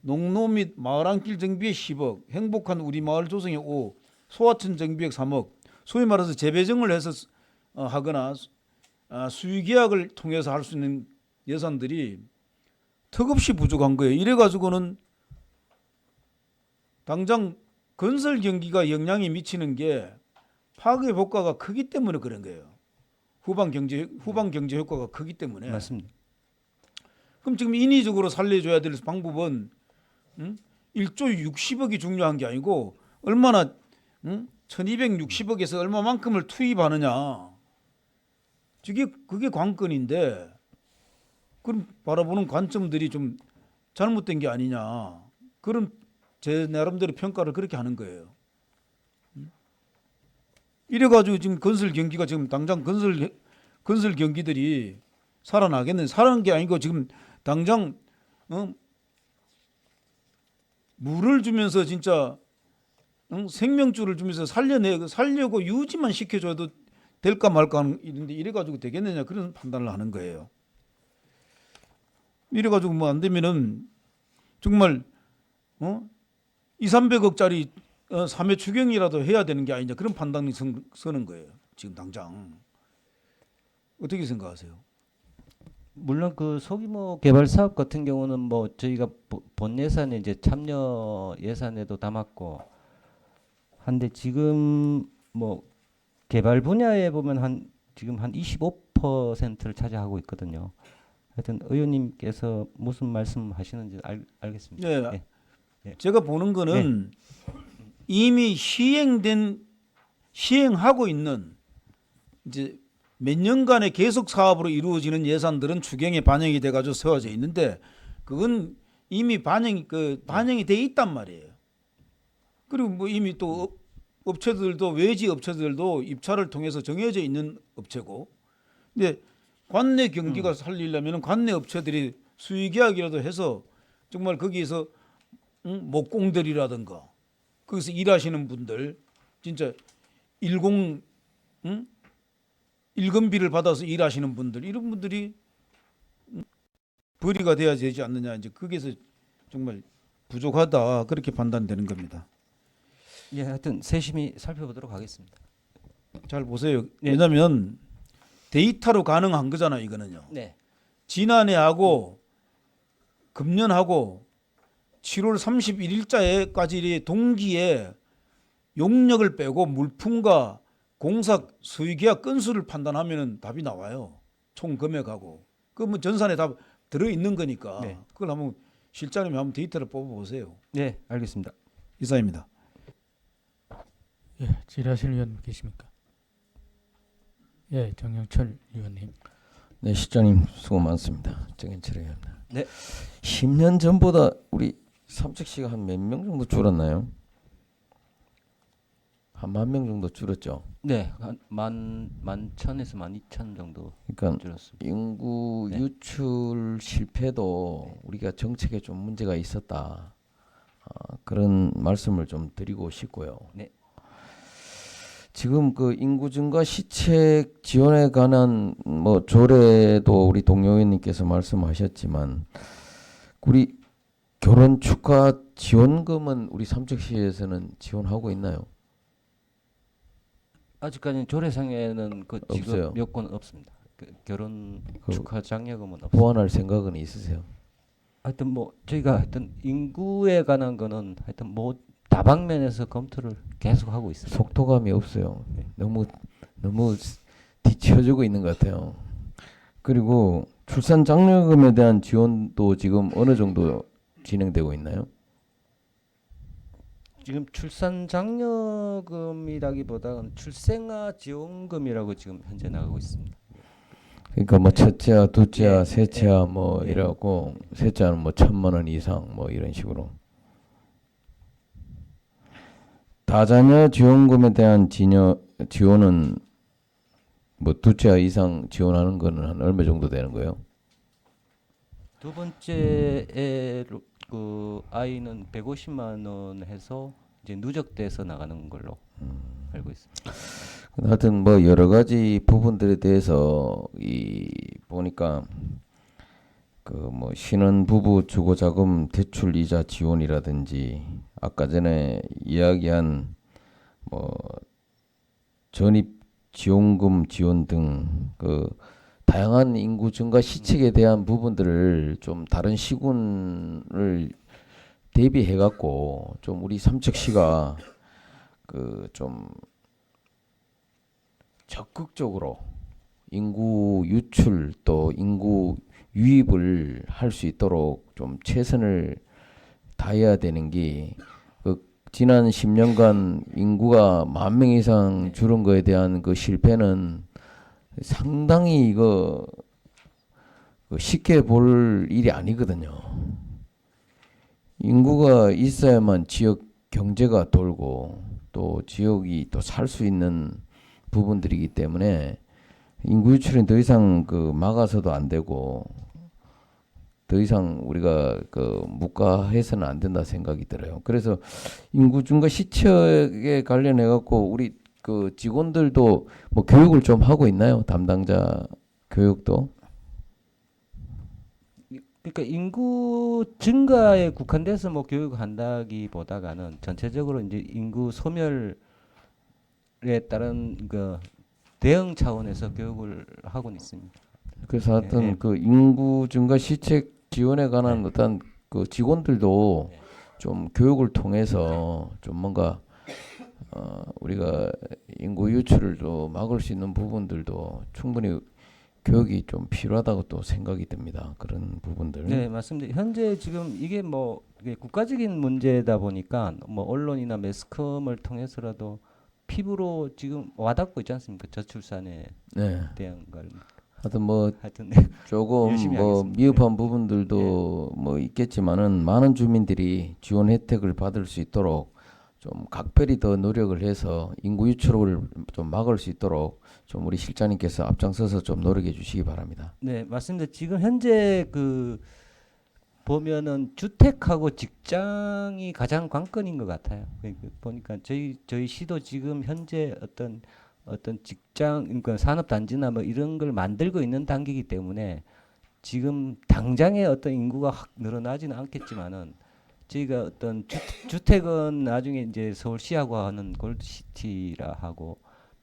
농로 및 마을 안길 정비에 10억, 행복한 우리 마을 조성에 5, 소하천 정비에 3억, 소위 말해서 재배정을 해서 하거나 수의계약을 통해서 할 수 있는 예산들이 턱없이 부족한 거예요. 이래가지고는 당장 건설 경기가 영향이 미치는 게 파괴 효과가 크기 때문에 그런 거예요. 후방 경제 효과가 크기 때문에. 맞습니다. 그럼 지금 인위적으로 살려줘야 될 방법은 1조 60억이 중요한 게 아니고 얼마나 1260억에서 얼마만큼을 투입하느냐. 그게 관건인데, 그럼 바라보는 관점들이 좀 잘못된 게 아니냐. 그런 제 나름대로 평가를 그렇게 하는 거예요. 이래가지고 지금 건설 경기가 지금 당장 건설 경기들이 살아나겠네. 살아난 게 아니고 지금 당장 물을 주면서 진짜 생명줄을 주면서 살려고 유지만 시켜줘도 될까 말까 하는 일인데, 이래가지고 되겠느냐 그런 판단을 하는 거예요. 이래가지고 뭐 안 되면은 정말 200~300억짜리 3회 추경이라도 해야 되는 게 아니냐 그런 판단이 서는 거예요. 지금 당장 어떻게 생각하세요? 물론 그 소규모 개발 사업 같은 경우는 뭐 저희가 본 예산에 이제 참여 예산에도 담았고 한데, 지금 뭐 개발 분야에 보면 지금 한 25%를 차지하고 있거든요. 하여튼 의원님께서 무슨 말씀하시는지 알겠습니다. 네, 예. 제가 보는 거는 이미 시행하고 있는 이제 몇 년간의 계속 사업으로 이루어지는 예산들은 추경에 반영이 돼가지고 세워져 있는데, 그건 이미 반영이 돼 있단 말이에요. 그리고 뭐 이미 또 업체들도 외지 업체들도 입찰을 통해서 정해져 있는 업체고, 근데 관내 경기가 살리려면 관내 업체들이 수의계약이라도 해서 정말 거기에서 목공들이라든가 거기서 일하시는 분들 진짜 일공 일금비를 받아서 일하시는 분들 이런 분들이 벌이가 돼야 되지 않느냐 이제 거기서 정말 부족하다 그렇게 판단되는 겁니다. 예, 하여튼 세심히 살펴보도록 하겠습니다. 잘 보세요. 네. 왜냐하면 데이터로 가능한 거잖아요. 이거는요. 네. 지난해하고 금년하고 7월 31일자에까지 동기에 용역을 빼고 물품과 공사 소유계약 건수를 판단하면 답이 나와요. 총 금액하고 그 뭐 전산에 다 들어 있는 거니까 네. 그걸 한번 실장님이 한번 데이터를 뽑아 보세요. 네, 알겠습니다. 이사입니다. 예, 질의하실 의원 계십니까? 예, 정영철 의원님. 네, 실장님 수고 많습니다. 정현철 의원. 네. 10년 전보다 우리 삼척시가 한 몇 명 정도 줄었나요? 한 10,000명 정도 줄었죠. 네, 한 11,000에서 12,000 정도 그러니까 줄었습니다. 인구 네. 유출 실패도 우리가 정책에 좀 문제가 있었다. 그런 말씀을 좀 드리고 싶고요. 네. 지금 그 인구 증가 시책 지원에 관한 뭐 조례도 우리 동료 의원님께서 말씀하셨지만 우리 결혼 축하 지원금은 우리 삼척시에서는 지원하고 있나요? 아직까지는 조례상에는 그 지급 없어요. 요건은 없습니다. 그 결혼 그 축하 장려금은 없습니다. 보완할 생각은 있으세요? 하여튼 뭐 저희가 하여튼 인구에 관한 거는 하여튼 뭐 다방면에서 검토를 계속 하고 있습니다. 속도감이 없어요. 네. 너무 뒤처지고 있는 것 같아요. 그리고 출산 장려금에 대한 지원도 지금 어느 정도 진행되고 있나요? 지금 출산 장려금이라기보다는 출생아 지원금이라고 지금 현재 나가고 있습니다. 그러니까 뭐 첫째와 둘째와 네. 셋째와 뭐 네. 이래갖고 셋째는 뭐 1,000만 원 이상 뭐 이런 식으로 다자녀 지원금에 대한 지원은 뭐 둘째 이상 지원하는 거는 한 얼마 정도 되는 거예요? 두 번째 그 아이는 150만 원 해서 이제 누적돼서 나가는 걸로 알고 있습니다. 하여튼 뭐 여러 가지 부분들에 대해서 이 보니까 그 뭐 신혼부부 주거자금 대출 이자 지원이라든지 아까 전에 이야기한 뭐 전입 지원금 지원 등 그 다양한 인구 증가 시책에 대한 부분들을 좀 다른 시군을 대비해 갖고 좀 우리 삼척시가 그 좀 적극적으로 인구 유출 또 인구 유입을 할 수 있도록 좀 최선을 다해야 되는 게 그 지난 10년간 인구가 10,000명 이상 줄은 거에 대한 그 실패는 상당히 이거 쉽게 볼 일이 아니거든요. 인구가 있어야만 지역 경제가 돌고 또 지역이 또 살 수 있는 부분들이기 때문에 인구 유출은 더 이상 그 막아서도 안 되고 더 이상 우리가 그 묵과해서는 안 된다 생각이 들어요. 그래서 인구 증가 시책에 관련해 갖고 우리 그 직원들도 뭐 교육을 좀 하고 있나요? 담당자 교육도? 그러니까 인구 증가에 국한돼서 뭐 교육한다기보다는 전체적으로 이제 인구 소멸에 따른 그 대응 차원에서 교육을 하고는 있습니다. 그래서 하여튼 네. 그 인구 증가 시책 지원에 관한 네. 어떤 그 직원들도 네. 좀 교육을 통해서 좀 뭔가 우리가 인구 유출을 또 막을 수 있는 부분들도 충분히 교육이 좀 필요하다고 또 생각이 듭니다. 그런 부분들. 네, 맞습니다. 현재 지금 이게 뭐 이게 국가적인 문제다 보니까 뭐 언론이나 매스컴을 통해서라도 피부로 지금 와닿고 있지 않습니까? 저출산에 네. 대한 걸. 하여튼 뭐 하여튼 네. 조금 열심히 뭐 하겠습니다. 미흡한 부분들도 뭐 있겠지만은 많은 주민들이 지원 혜택을 받을 수 있도록 좀 각별히 더 노력을 해서 인구 유출을 좀 막을 수 있도록 좀 우리 실장님께서 앞장서서 좀 노력해 주시기 바랍니다. 네, 맞습니다. 지금 현재 그 보면은 주택하고 직장이 가장 관건인 것 같아요. 보니까 저희 시도 지금 현재 어떤 직장, 그러니까 산업단지나 뭐 이런 걸 만들고 있는 단계이기 때문에 지금 당장의 어떤 인구가 확 늘어나지는 않겠지만은 저희가 어떤 주택은 나중에 이제 서울시하고 하는 골드시티라 하고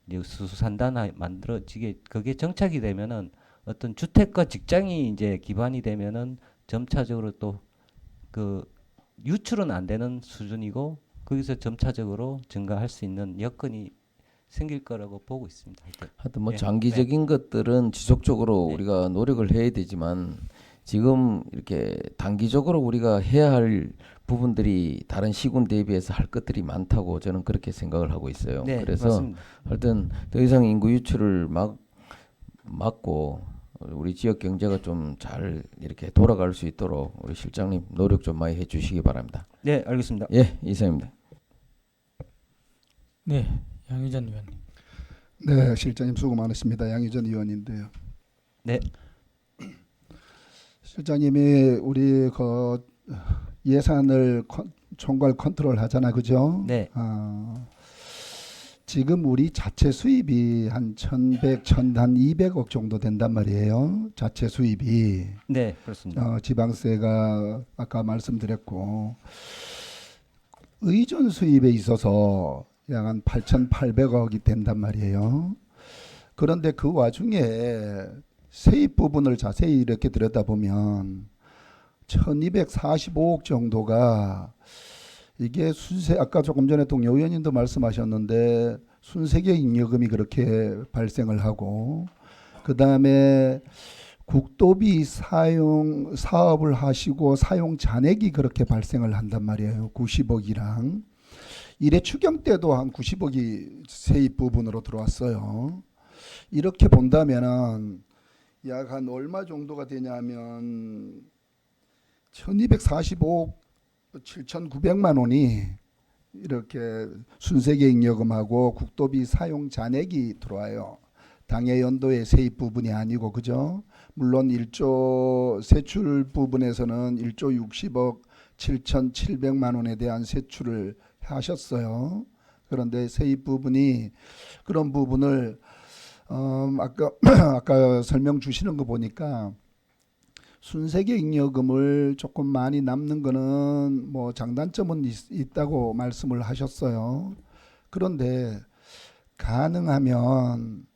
이제 수산단화 만들어지게 그게 정착이 되면은 어떤 주택과 직장이 이제 기반이 되면은 점차적으로 또 그 유출은 안 되는 수준이고 거기서 점차적으로 증가할 수 있는 여건이 생길 거라고 보고 있습니다. 하여튼 뭐 네. 장기적인 것들은 지속적으로 네. 우리가 노력을 해야 되지만 지금 이렇게 단기적으로 우리가 해야 할 부분들이 다른 시군 대비해서 할 것들이 많다고 저는 그렇게 생각을 하고 있어요. 네, 그래서 맞습니다. 하여튼 더 이상 인구 유출을 막고 우리 지역 경제가 좀 잘 이렇게 돌아갈 수 있도록 우리 실장님 노력 좀 많이 해주시기 바랍니다. 네, 알겠습니다. 예, 이상입니다. 네, 양희전 의원님. 네, 실장님 수고 많으십니다. 양희전 의원인데요. 네. 실장님이 우리 그 예산을 총괄 컨트롤 하잖아, 그죠? 네. 지금 우리 자체 수입이 한 1,100, 200억 정도 된단 말이에요. 자체 수입이. 네, 그렇습니다. 지방세가 아까 말씀드렸고 의존 수입에 있어서 약 한 8,800억이 된단 말이에요. 그런데 그 와중에 세입 부분을 자세히 이렇게 들여다보면 1,245억 정도가 이게 아까 조금 전에 동료 의원님도 말씀하셨는데 순세계 잉여금이 그렇게 발생을 하고 그 다음에 국도비 사업을 하시고 사용 잔액이 그렇게 발생을 한단 말이에요. 90억이랑 일회 추경 때도 한 90억이 세입 부분으로 들어왔어요. 이렇게 본다면은 약 한 얼마 정도가 되냐면 1,245억 7,900만 원이 이렇게 순세계 잉여금하고 국도비 사용 잔액이 들어와요. 당해 연도의 세입 부분이 아니고 그죠? 물론 1조 세출 부분에서는 1조 60억 7,700만 원에 대한 세출을 하셨어요. 그런데 세입 부분이 그런 부분을 아까 설명 주시는 거 보니까 순세계 잉여금을 조금 많이 남는 거는 뭐 장단점은 있다고 말씀을 하셨어요. 그런데 가능하면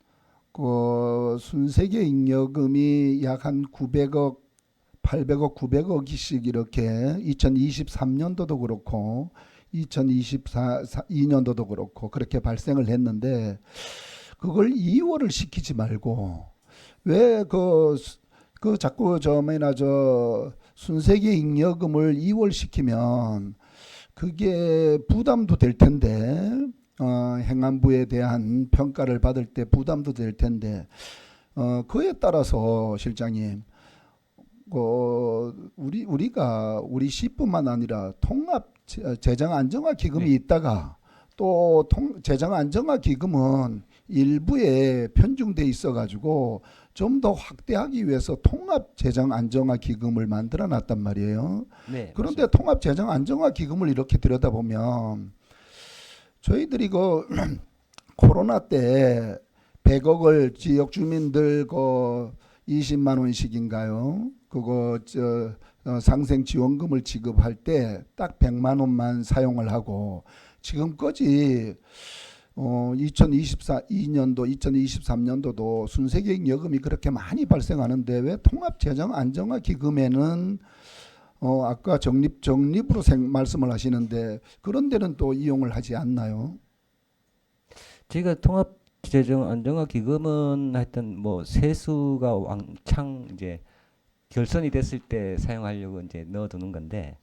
그 순세계 잉여금이 약 한 900억, 800억, 900억씩 이렇게 2023년도도 그렇고 2024년도도 그렇고 그렇게 발생을 했는데 그걸 2월을 시키지 말고 왜 그 자꾸 저 순세계 잉여금을 2월 시키면 그게 부담도 될 텐데 행안부에 대한 평가를 받을 때 부담도 될 텐데 그에 따라서 실장님 우리 시뿐만 아니라 통합 재정 안정화 기금이 네. 있다가 또 재정 안정화 기금은 일부에 편중돼 있어 가지고 좀 더 확대하기 위해서 통합 재정 안정화 기금을 만들어 놨단 말이에요. 네. 그런데 통합 재정 안정화 기금을 이렇게 들여다보면 저희들이 그 코로나 때 100억을 지역 주민들 그 20만 원씩인가요? 그거 상생 지원금을 지급할 때 딱 100만 원만 사용을 하고 지금까지 2024년도, 2023년도도 순세계 잉여금이 그렇게 많이 발생하는데 왜 통합재정안정화기금에는 아까 적립으로 말씀을 하시는데 그런 데는 또 이용을 하지 않나요? 저희가 통합재정안정화기금은 하여튼 뭐 세수가 왕창 이제 결선이 됐을 때 사용하려고 이제 넣어두는 건데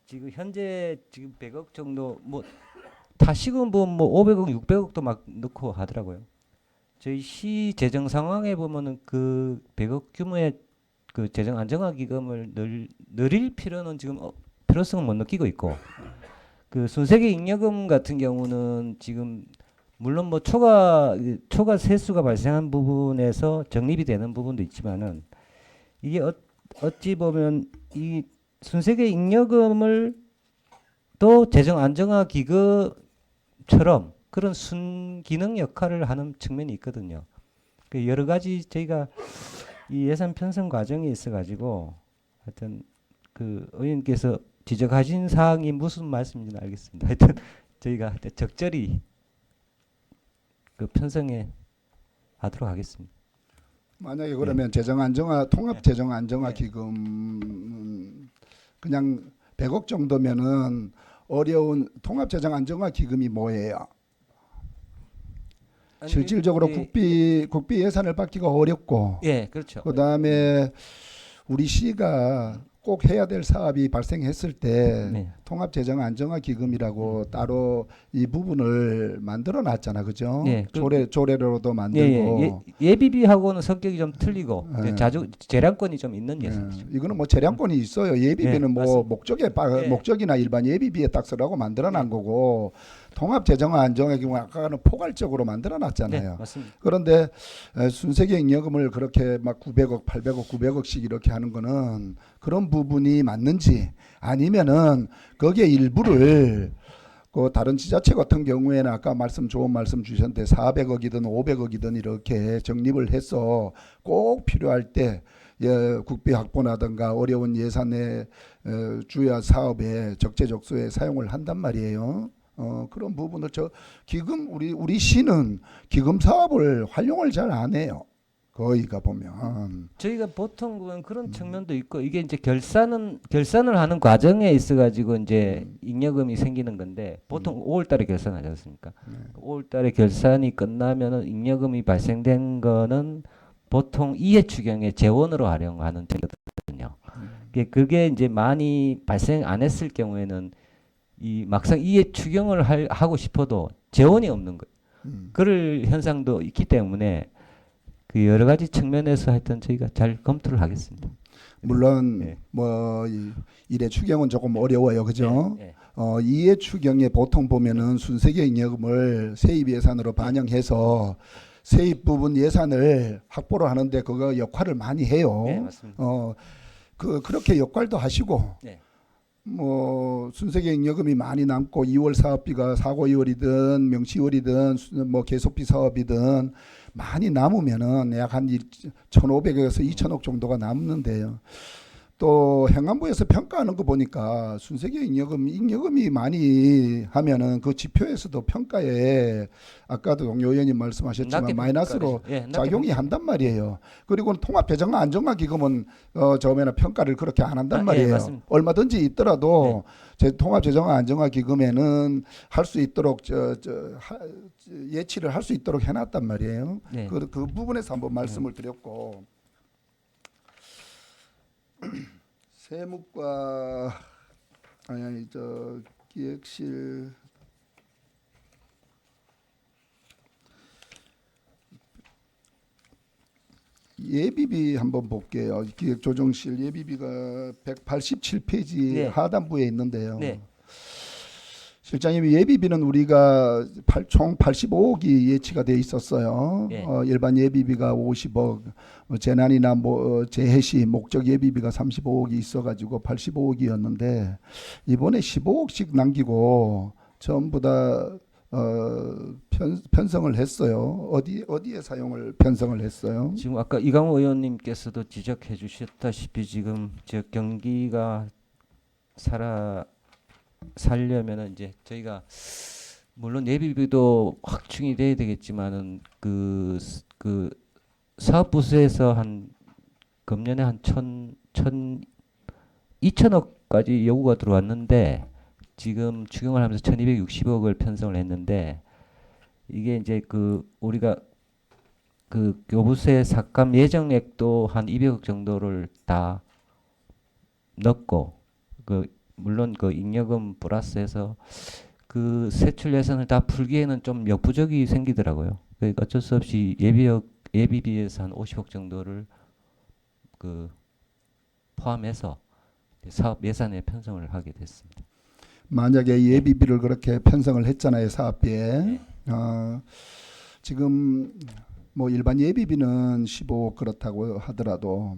지금 현재 지금 100억 정도 뭐 다시금 뭐 500억, 600억도 막 넣고 하더라고요. 저희 시 재정 상황에 보면은 그 100억 규모의 그 재정 안정화 기금을 늘릴 필요는 지금 필요성은 못 느끼고 있고 그 순세계 잉여금 같은 경우는 지금 물론 뭐 초과 세수가 발생한 부분에서 적립이 되는 부분도 있지만은 이게 어찌 보면 이 순세계 잉여금을 또 재정 안정화 기금처럼 그런 순기능 역할을 하는 측면이 있거든요. 그 여러 가지 저희가 이 예산 편성 과정에 있어 가지고 하여튼 그 의원께서 지적하신 사항이 무슨 말씀인지는 알겠습니다. 하여튼 저희가 하여튼 적절히 그 편성해 하도록 하겠습니다. 만약에 그러면 재정 안정화 통합 재정 안정화 네. 기금 그냥 100억 정도면은 어려운 통합 재정 안정화 기금이 뭐예요? 실질적으로 국비 예산을 받기가 어렵고 예, 그렇죠. 그다음에 우리 시가 꼭 해야 될 사업이 발생했을 때 네. 통합 재정 안정화 기금이라고 따로 이 부분을 만들어 놨잖아. 그죠? 네, 조례로도 만들고 예비비하고는 성격이 좀 틀리고 예. 이제 자주 재량권이 좀 있는 예, 예산이죠. 이거는 뭐 재량권이 있어요. 예비비는 예, 뭐 맞습니다. 예. 목적이나 일반 예비비에 딱 쓰라고 만들어 놓은 거고 통합 재정화 안정의 경우 아까는 포괄적으로 만들어 네, 놨잖아요. 맞습니다. 그런데 순세계 잉여금을 그렇게 막 900억, 800억, 900억씩 이렇게 하는 거는 그런 부분이 맞는지 아니면은 거기에 일부를 그 다른 지자체 같은 경우에는 아까 좋은 말씀 주셨는데 400억이든 500억이든 이렇게 적립을 해서 꼭 필요할 때 국비 확보라든가 어려운 예산의 주요 사업에 적재적소에 사용을 한단 말이에요. 그런 부분을 기금 우리 시는 기금 사업을 활용을 잘 안 해요. 거기가 보면 저희가 보통 그런 측면도 있고 이게 이제 결산을 하는 과정에 있어 가지고 이제 잉여금이 생기는 건데 보통 5월달에 결산하지 않습니까? 5월달에 결산이 끝나면은 잉여금이 발생된 거는 보통 이해 추경의 재원으로 활용하는 거거든요. 그게 이제 많이 발생 안 했을 경우에는 이 막상 이해 추경을 하고 싶어도 재원이 없는 거예요. 그럴 현상도 있기 때문에 그 여러 가지 측면에서 하여튼 저희가 잘 검토를 하겠습니다. 물론 네. 뭐 이래 추경은 조금 어려워요, 그죠? 네, 네. 이해 추경에 보통 보면은 순세계 잉여금을 세입 예산으로 반영해서 세입 부분 예산을 확보를 하는데 그거 역할을 많이 해요. 네, 맞습니다. 그렇게 역할도 하시고 네. 뭐 순세계 잉여금이 많이 남고 2월 사업비가 4고 2월이든 명시월이든 뭐 계속비 사업이든 많이 남으면은 약 한 1,500에서 2,000억 정도가 남는데요. 또 행안부에서 평가하는 거 보니까 순세계 잉여금이 많이 하면은 그 지표에서도 평가에 아까도 동료 의원님 말씀하셨지만 낮게 마이너스로 평가를- 예, 낮게 작용이 평가- 한단 말이에요. 그리고 통합 재정 안정화 기금은 처음에는 평가를 그렇게 안 한단 예, 말이에요. 맞습니다. 얼마든지 있더라도 통합 재정 안정화 기금에는 할 수 있도록 예치를 할 수 있도록 해놨단 말이에요. 네. 그 부분에서 한번 말씀을 드렸고 세무과 아니 기획실 예비비 한번 볼게요. 기획조정실 예비비가 187페이지 네. 하단부에 있는데요. 네. 실장님 예비비는 우리가 총 85억이 예치가 돼 있었어요. 네. 일반 예비비가 50억, 재난이나 재해시 목적 예비비가 35억이 있어가지고 85억이었는데 이번에 15억씩 남기고 전부 다 편성을 했어요. 어디에 사용을 편성을 했어요? 지금 아까 이강호 의원님께서도 지적해 주셨다시피 지금 저 경기가 살려면은 이제 저희가 물론 예비비도 확충이 돼야 되겠지만은 그 사업부서에서 한 금년에 한 2천억까지 요구가 들어왔는데 지금 추경을 하면서 1,260억을 편성을 했는데 이게 이제 우리가 교부세 삭감 예정액도 한 200억 정도를 다 넣고 물론 잉여금 플러스해서 세출 예산을 다 풀기에는 좀 역부족이 생기더라고요. 그러니까 어쩔 수 없이 예비비에서 한 50억 정도를 포함해서 사업 예산에 편성을 하게 됐습니다. 만약에 예비비를 그렇게 편성을 했잖아요, 사업비에. 네. 지금 뭐 일반 예비비는 15억 그렇다고 하더라도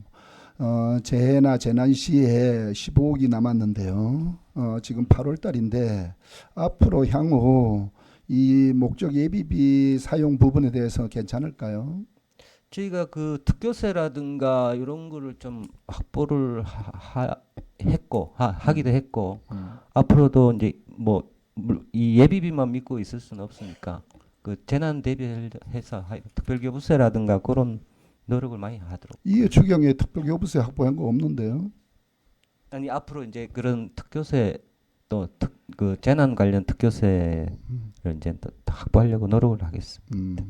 재해나 재난 시에 15억이 남았는데요. 지금 8월 달인데 앞으로 향후 이 목적 예비비 사용 부분에 대해서 괜찮을까요? 저희가 그 특교세라든가 이런 거를 좀 확보를 하기도 했고 앞으로도 이제 뭐 이 예비비만 믿고 있을 수는 없으니까 그 재난 대비해서 특별교부세라든가 그런 노력을 많이 하도록. 이 추경에 특별교부세 확보한 거 없는데요. 아니 앞으로 이제 그런 특교세 또 그 재난 관련 특교세를 이제 또 확보하려고 노력을 하겠습니다.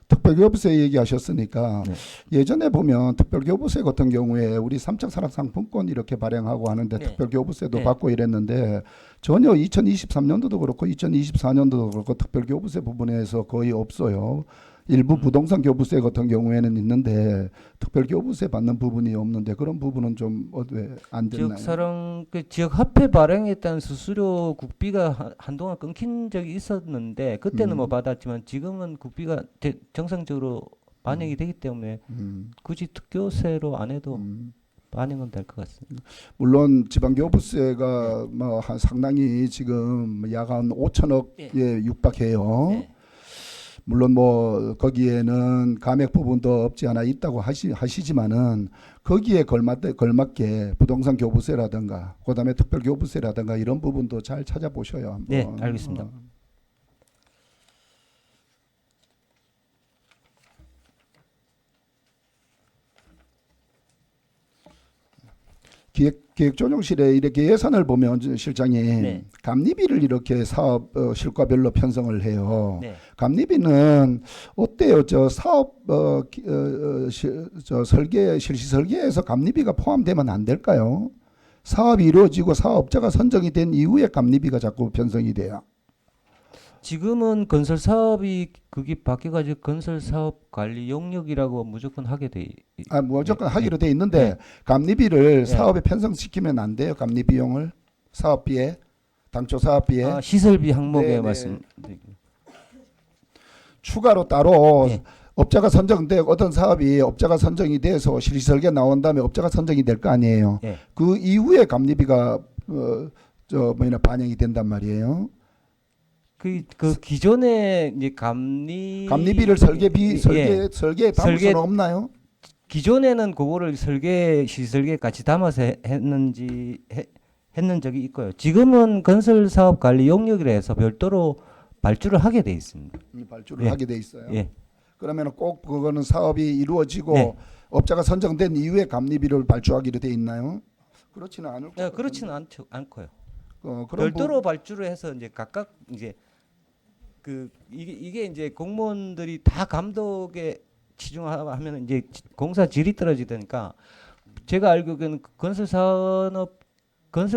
특별교부세 얘기하셨으니까 네. 예전에 보면 특별교부세 같은 경우에 우리 삼척산업상품권 이렇게 발행하고 하는데 네. 특별교부세도 네. 받고 이랬는데 전혀 2023년도도 그렇고 2024년도도 그렇고 특별교부세 부분에서 거의 없어요. 일부 부동산 교부세 같은 경우에는 있는데 특별교부세 받는 부분이 없는데 그런 부분은 좀 왜 안 됐나요? 지역사랑 그 지역 화폐 발행에 따른 수수료 국비가 한동안 끊긴 적이 있었는데 그때는 뭐 받았지만 지금은 국비가 정상적으로 반영이 되기 때문에 굳이 특교세로 안 해도 반영은 될 것 같습니다. 물론 지방교부세가 뭐 한 상당히 지금 약 한 5천억에 육박해요. 네. 물론 뭐 거기에는 감액 부분도 없지 않아 있다고 하시지만은 거기에 걸맞게 부동산 교부세라든가 그다음에 특별 교부세라든가 이런 부분도 잘 찾아보셔요. 한번. 네, 알겠습니다. 기획조정실에 이렇게 예산을 보면 실장님 네. 감리비를 이렇게 사업 실과별로 편성을 해요. 네. 감리비는 어때요? 저 사업 저 설계 실시 설계에서 감리비가 포함되면 안 될까요? 사업이 이루어지고 사업자가 선정이 된 이후에 감리비가 자꾸 편성이 돼요. 지금은 건설 사업이 그게 바뀌어가지고 건설 사업 관리 용역이라고 무조건 하게 돼. 무조건 네. 하기로 돼 있는데 감리비를 네. 사업에 편성시키면 안 돼요. 감리 비용을 사업비에 당초 사업비에 아, 시설비 항목에 네, 네. 말씀. 추가로 따로 네. 업자가 선정돼 어떤 사업이 업자가 선정이 돼서 실시 설계 나온 다음에 업자가 선정이 될 거 아니에요. 네. 그 이후에 감리비가 반영이 된단 말이에요. 그 기존에 이제 감리비를 설계에 담을 설계- 수는 없나요? 기존에는 그거를 시설계 같이 담아서 했는 적이 있고요. 지금은 건설 사업 관리 용역이라 해서 별도로 발주를 하게 돼 있습니다. 발주를 예. 하게 돼 있어요. 예. 그러면 꼭 그거는 사업이 이루어지고 네. 업자가 선정된 이후에 감리비를 발주하기로 돼 있나요? 그렇지는 않을 것 같은데. 그렇지는 않고요. 그런 별도로 발주를 해서 이제 각각 이제 이게 이제 공무원들이 다 감독에 치중하면 이제 공사 질이 떨어지니까 제가 알기로는 건설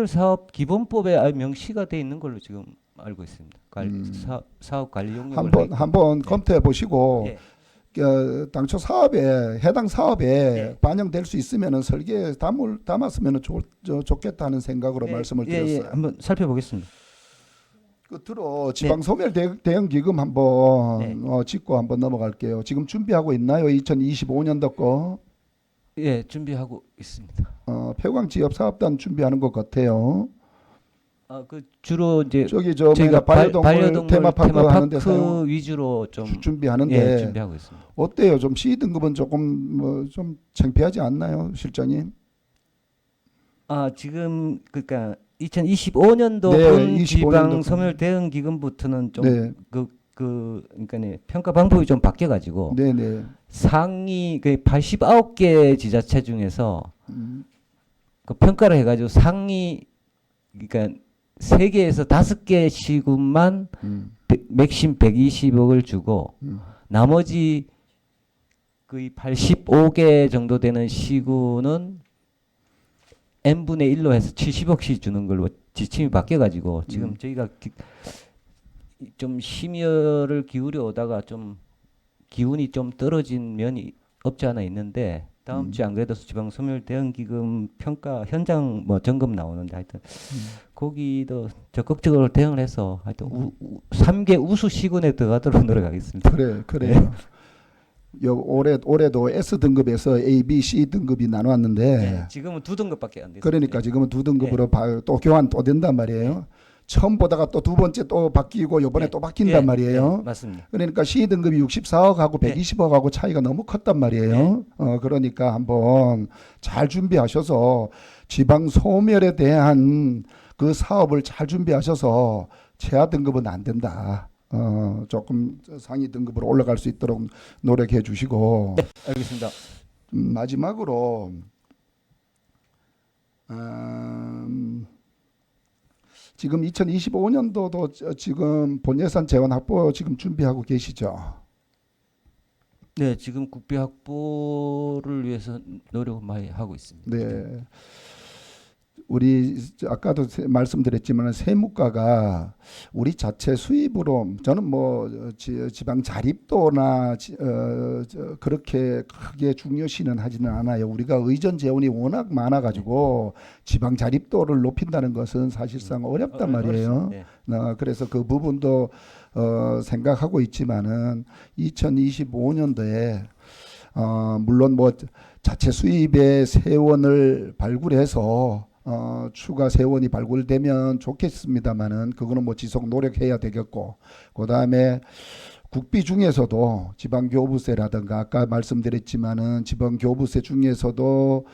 사업 기본법에 명시가 돼 있는 걸로 지금 알고 있습니다. 사업 관리 용역을 한번 검토해 보시고 예. 당초 사업에 해당 사업에 예. 반영될 수 있으면은 설계에 담았으면 좋겠다는 생각으로 말씀을 드렸어요. 한번 살펴보겠습니다. 끝으로 지방소멸 대응 기금 한번 네. 짚고 한번 넘어갈게요. 지금 준비하고 있나요? 2025년도 거 예, 준비하고 있습니다. 폐광 지역 사업단 준비하는 것 같아요. 그 주로 이제 저기 저희가 반려동물 테마파크 하는데 사용 위주로 좀 준비하는데 예, 준비하고 있습니다. 어때요? 좀 C 등급은 조금 좀 창피하지 않나요, 실장님? 지금 그러니까 2025년도 네, 본 25년도 지방 소멸 대응 기금부터는 좀 네, 그러니까 평가 방법이 좀 바뀌어 가지고 네, 네. 상위 그 89개 지자체 중에서 그 평가를 해 가지고 상위 그러니까 3개에서 5개 시군만 맥심 120억을 주고 나머지 거의 85개 정도 되는 시군은 n분의 1로 해서 70억씩 주는 걸로 지침이 바뀌어가지고 지금 저희가 좀 심혈을 기울여 오다가 좀 기운이 좀 떨어진 면이 없지 않아 있는데 다음 주에 안 그래도 지방 소멸 대응 기금 평가 현장 뭐 점검 나오는데 하여튼 거기도 적극적으로 대응을 해서 하여튼 3개 우수 시군에 들어가도록 노력하겠습니다. 그래요. 올해도 S 등급에서 A, B, C 등급이 나눠왔는데 네, 지금은 2등급밖에 안 됐어요. 그러니까 지금은 2등급으로 또 교환 또 된단 말이에요. 처음 보다가 또 두 번째 또 바뀌고 요번에 네. 또 바뀐단 말이에요. 네, 맞습니다. 그러니까 C 등급이 64억하고 네. 120억하고 차이가 너무 컸단 말이에요. 그러니까 한번 잘 준비하셔서 지방 소멸에 대한 그 사업을 잘 준비하셔서 최하 등급은 안 된다. 조금 상위 등급으로 올라갈 수 있도록 노력해 주시고 알겠습니다. 마지막으로 지금 2025년도도 지금 본예산 재원 확보 지금 준비하고 계시죠? 네, 지금 국비 확보를 위해서 노력을 많이 하고 있습니다. 네. 우리 아까도 말씀드렸지만 세무과가 우리 자체 수입으로 저는 뭐 지방 자립도나 그렇게 크게 중요시는 하지는 않아요. 우리가 의전 재원이 워낙 많아가지고 지방 자립도를 높인다는 것은 사실상 어렵단 말이에요. 네. 그래서 그 부분도 생각하고 있지만은 2025년도에 물론 뭐 자체 수입의 세원을 발굴해서 추가 세원이 발굴되면 좋겠습니다만은 그거는 뭐 지속 노력해야 되겠고 그다음에 국비 중에서도 지방교부세라든가 아까 말씀드렸지만은 지방교부세 중에서도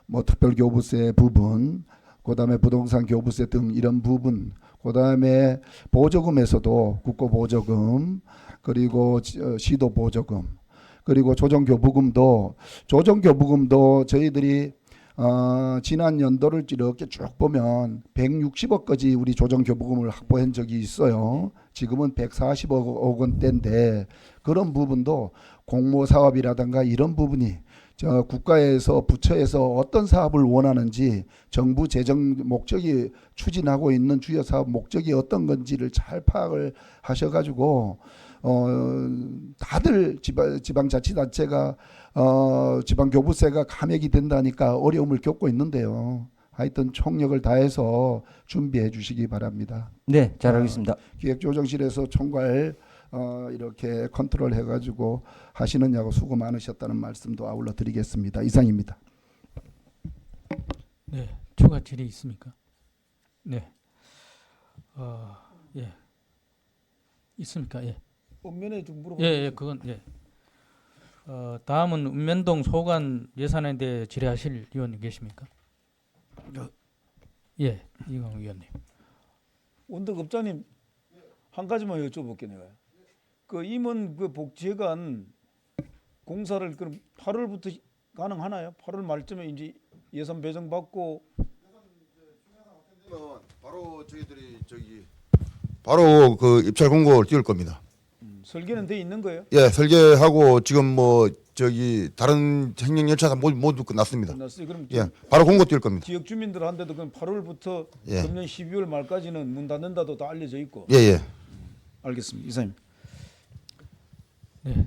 뭐 특별교부세 부분 그다음에 부동산 교부세 등 이런 부분 그다음에 보조금에서도 국고보조금 그리고 시도 보조금 그리고 조정교부금도 저희들이 지난 연도를 이렇게 쭉 보면 160억까지 우리 조정교부금을 확보한 적이 있어요. 지금은 140억 원대인데 그런 부분도 공모사업이라든가 이런 부분이 국가에서 부처에서 어떤 사업을 원하는지 정부 재정 목적이 추진하고 있는 주요 사업 목적이 어떤 건지를 잘 파악을 하셔가지고 다들 지방자치단체가 지방교부세가 감액이 된다니까 어려움을 겪고 있는데요. 하여튼 총력을 다해서 준비해 주시기 바랍니다. 네, 잘 알겠습니다. 기획조정실에서 총괄 이렇게 컨트롤 해가지고 하시느냐고 수고 많으셨다는 말씀도 아울러 드리겠습니다. 이상입니다. 네, 추가 질의 있습니까? 네, 예, 있습니까? 예, 엄면에 좀 물어봐. 예, 그건 예. 다음은 읍면동 소관 예산에 대해 질의하실 위원님 계십니까? 예, 이광 위원님. 원덕업장님 한 가지만 여쭤볼게 내가. 그 임원 그 복지회관 공사를 그럼 8월부터 가능하나요? 8월 말쯤에 이제 예산 배정 받고 바로 저희들이 바로 그 입찰 공고를 띄울 겁니다. 설계는 돼 있는 거예요? 예, 설계하고 지금 뭐 다른 행정 열차가 모두 끝났습니다. 끝났어요. 그럼 예, 바로 공고 띄울 겁니다. 지역 주민들한테도 그럼 8월부터 예. 금년 12월 말까지는 문 닫는다도 다 알려져 있고. 예, 예. 알겠습니다. 이사님. 네,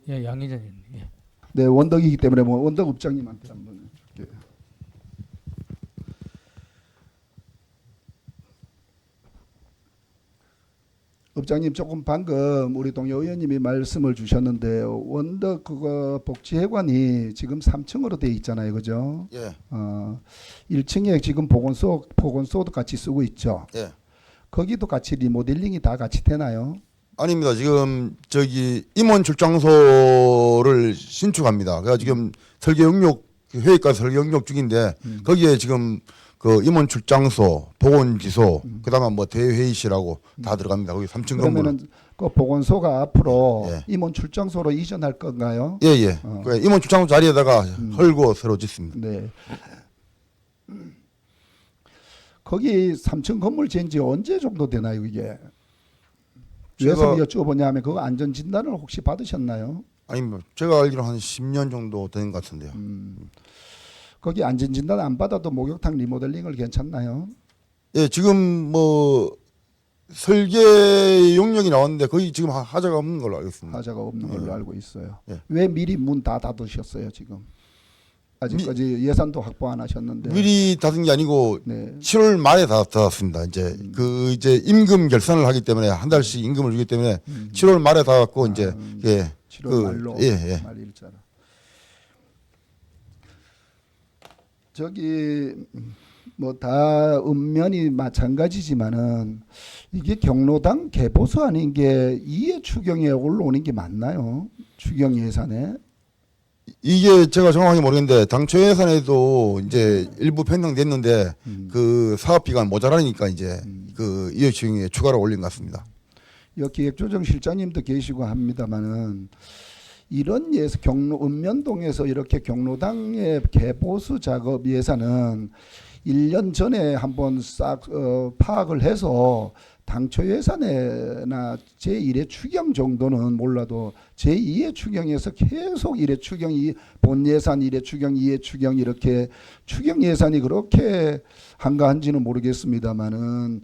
예, 양의자님. 예. 네, 원덕이기 때문에 뭐 원덕읍장님한테 한번 줄게요. 읍장님 조금 방금 우리 동료 의원님이 말씀을 주셨는데 원덕 그거 복지회관이 지금 3층으로 돼 있잖아요, 그죠? 예. 1층에 지금 보건소도 같이 쓰고 있죠. 예. 거기도 같이 리모델링이 다 같이 되나요? 아닙니다. 지금 임원 출장소를 신축합니다. 그래서 지금 설계 영역 회의까지 설계 영역 중인데 거기에 지금 그 임원 출장소, 보건지소, 그다음에 뭐 대회의실하고 다 들어갑니다. 거기 3층 건물. 그러면은 그 보건소가 앞으로 예. 임원 출장소로 이전할 건가요? 예, 예. 그 임원 출장소 자리에다가 헐고 새로 짓습니다. 네. 거기 3층 건물 지은 지 언제 정도 되나요, 이게? 왜서 여쭤보냐 하면 그거 안전 진단을 혹시 받으셨나요? 아닙니다. 제가 알기로 한 10년 정도 된 것 같은데요. 거기 안전 진단 안 받아도 목욕탕 리모델링을 괜찮나요? 예, 지금 뭐 설계 용역이 나왔는데 거의 지금 하자가 없는 걸로 알고 있습니다. 하자가 없는 걸로 알고 있어요. 예. 왜 미리 문 다 닫으셨어요, 지금? 아직까지 예산도 확보 안 하셨는데. 미리 닫은 게 아니고 네. 7월 말에 닫았습니다. 이제 이제 임금 결산을 하기 때문에 한 달씩 임금을 주기 때문에 7월 말에 닫았고 이제 7월 말로 예. 말 일자로. 저기 뭐 다 읍면이 마찬가지지만은 이게 경로당 개보수 아닌 게 이해 추경에 올라오는 게 맞나요? 추경 예산에? 이게 제가 정확하게 모르겠는데 당초 예산에도 이제 일부 편성됐는데 그 사업비가 모자라니까 이제 그 이해 추경에 추가로 올린 것 같습니다. 여 기획조정실장님도 계시고 합니다만은 이런 경로 읍면동에서 이렇게 경로당의 개보수 작업 예산은 1년 전에 한번 싹 파악을 해서 당초 예산에나 제1회 추경 정도는 몰라도 제2회 추경에서 계속 1회 추경, 본 예산 1회 추경, 2회 추경 이렇게 추경 예산이 그렇게 한가한지는 모르겠습니다만은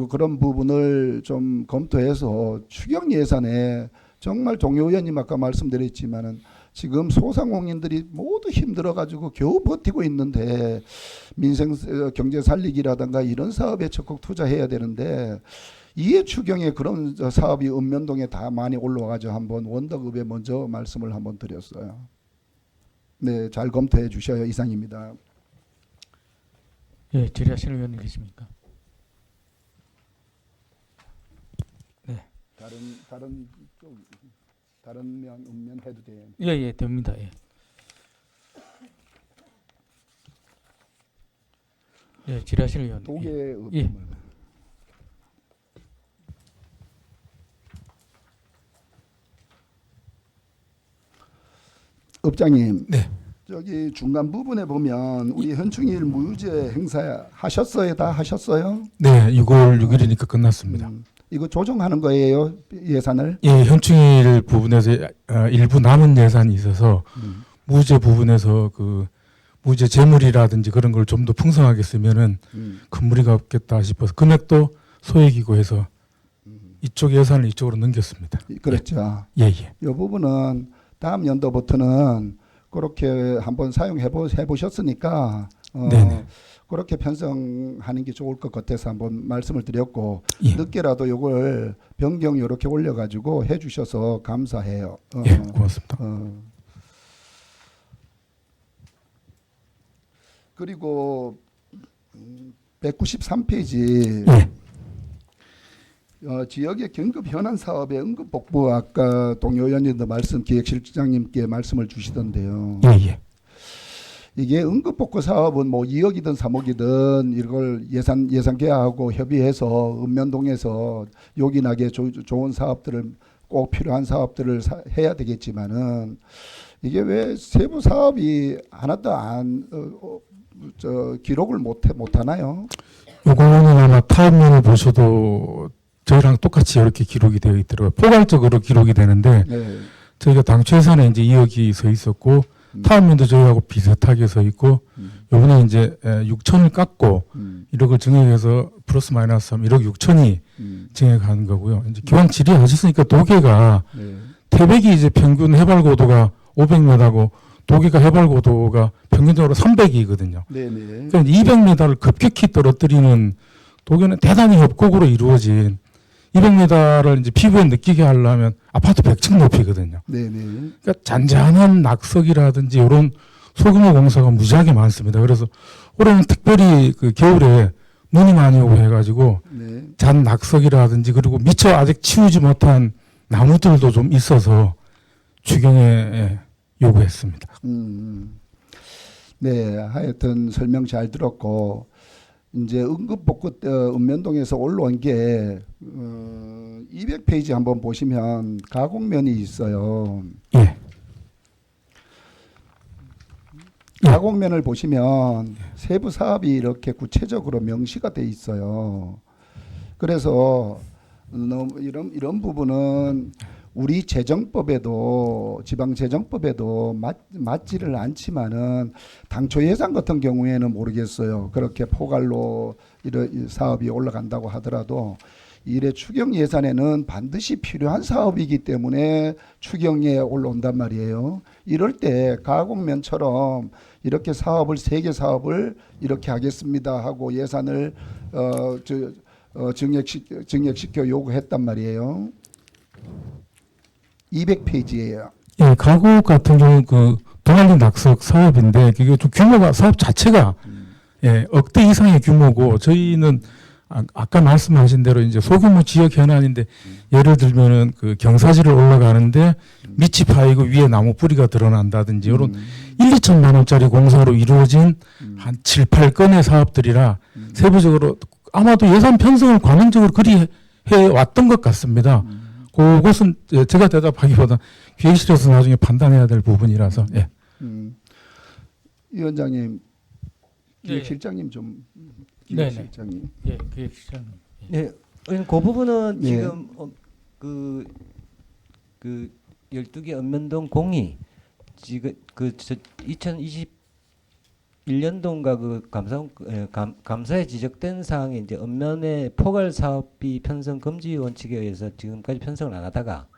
그런 부분을 좀 검토해서 추경 예산에 정말 동료 의원님 아까 말씀드렸지만은 지금 소상공인들이 모두 힘들어가지고 겨우 버티고 있는데 민생 경제 살리기라든가 이런 사업에 적극 투자해야 되는데 이해 추경에 그런 사업이 읍면동에 다 많이 올라와가지고 한번 원덕읍에 먼저 말씀을 한번 드렸어요. 네, 잘 검토해 주셔요. 이상입니다. 예, 질의하실 의원님 계십니까? 다른 면 읍면 해도 돼요. 예, 됩니다. 예. 예, 질의하실 의원님. 도계 예. 읍면. 읍장님. 네. 저기 중간 부분에 보면 우리 현충일 무휴제 행사 하셨어요? 다 하셨어요? 네, 6월 6일이니까 끝났습니다. 이거 조정하는 거예요? 예산을? 예, 현충일 부분에서 일부 남은 예산이 있어서 무제 부분에서 그 무제 재물이라든지 그런 걸 좀 더 풍성하게 쓰면은 큰 무리가 없겠다 싶어서 금액도 소액이고 해서 이쪽 예산을 이쪽으로 넘겼습니다. 그렇죠. 예, 예. 이 부분은 다음 연도부터는 그렇게 한번 사용해 보셨으니까 네네. 그렇게 편성하는 게 좋을 것 같아서 한번 말씀을 드렸고 예. 늦게라도 이걸 변경 이렇게 올려가지고 해주셔서 감사해요. 예, 고맙습니다. 그리고 193페이지 예. 지역의 긴급 현안 사업의 응급 복구 아까 동료 의원님도 기획실장님께 말씀을 주시던데요. 예, 예. 이게 응급 복구 사업은 뭐 2억이든 3억이든 이걸 예산 계약하고 협의해서 읍면동에서 요긴하게 좋은 사업들을 꼭 필요한 사업들을 해야 되겠지만은 이게 왜 세부 사업이 하나도 기록을 못 하나요? 요거는 아마 타입면을 보셔도 저희랑 똑같이 이렇게 기록이 되어 있더라고요. 포괄적으로 기록이 되는데 네. 저희가 당초 예산에 이제 2억이 서 있었고 타입면도 저희하고 비슷하게 서 있고 요번에 이제 6천을 깎고 1억을 증액해서 플러스 마이너스 하면 1억 6천이 증액하는 거고요. 이제 기왕 질의하셨으니까 도계가 태백이 이제 평균 해발 고도가 500m고 도계가 해발 고도가 평균적으로 300이거든요. 네네. 그러니까 200m를 급격히 떨어뜨리는 도계는 대단히 협곡으로 이루어진 200m를 이제 피부에 느끼게 하려면 아파트 100층 높이거든요. 네네. 그러니까 잔잔한 낙석이라든지 이런 소규모 공사가 무지하게 많습니다. 그래서 올해는 특별히 그 겨울에 눈이 많이 오고 해가지고 네. 잔 낙석이라든지 그리고 미처 아직 치우지 못한 나무들도 좀 있어서 추경에 요구했습니다. 네, 하여튼 설명 잘 들었고 이제 응급복구 읍면동에서 올라온 게 200페이지 한번 보시면 가곡면이 있어요. 예. 가곡면을 보시면 세부 사업이 이렇게 구체적으로 명시가 돼 있어요. 그래서 이런 부분은 우리 재정법에도 지방재정법에도 맞지를 않지만은 당초 예산 같은 경우에는 모르겠어요. 그렇게 포괄로 이런 사업이 올라간다고 하더라도 이래 추경 예산에는 반드시 필요한 사업이기 때문에 추경에 올라온단 말이에요. 이럴 때 가곡면처럼 이렇게 사업을 3개 사업을 이렇게 하겠습니다 하고 예산을 증액시켜 요구했단 말이에요. 200페이지예요. 예, 가곡 같은 경우 그 동안리 낙석 사업인데 그게 좀 규모가 사업 자체가 예, 억대 이상의 규모고 저희는 아까 말씀하신 대로 이제 소규모 지역 현안인데 예를 들면은 그 경사지를 올라가는데 밑이 파이고 위에 나무 뿌리가 드러난다든지 이런 1, 2천만 원짜리 공사로 이루어진 한 7, 8건의 사업들이라 세부적으로 아마도 예산 편성을 관행적으로 그리 해 왔던 것 같습니다. 그것은 제가 대답하기보다 기획실에서 나중에 판단해야 될 부분이라서 예. 위원장님, 네. 기획실장님 좀 네네. 기획실장님. 예, 기획실장. 네, 그 부분은 네. 지금 그 12개 읍면동 공이 지금 그 2021년도인가 그 감사에 지적된 사항에 이제 읍면의 포괄 사업비 편성 금지 원칙에 의해서 지금까지 편성을 안 하다가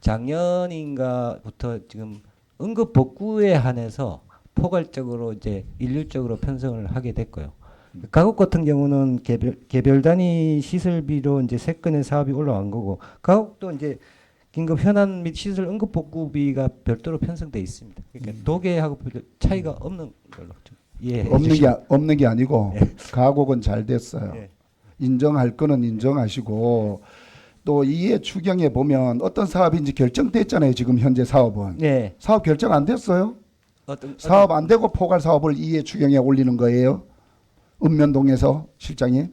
작년인가부터 지금 응급 복구에 한해서 포괄적으로 이제 일률적으로 편성을 하게 됐고요. 가곡 같은 경우는 개별 단위 시설비로 이제 3건의 사업이 올라간 거고 가곡도 이제 긴급 현안 및 시설 응급 복구비가 별도로 편성돼 있습니다. 그러니까 도계하고 차이가 없는 걸로 좀 이해해 주시면. 없는 게 아니고 네. 가곡은 잘 됐어요. 네. 인정할 거는 인정하시고 또 이해 추경에 보면 어떤 사업인지 결정됐잖아요. 지금 현재 사업은. 네. 사업 결정 안 됐어요? 사업 안 되고 포괄 사업을 이해 추경에 올리는 거예요. 읍면동에서 실장님?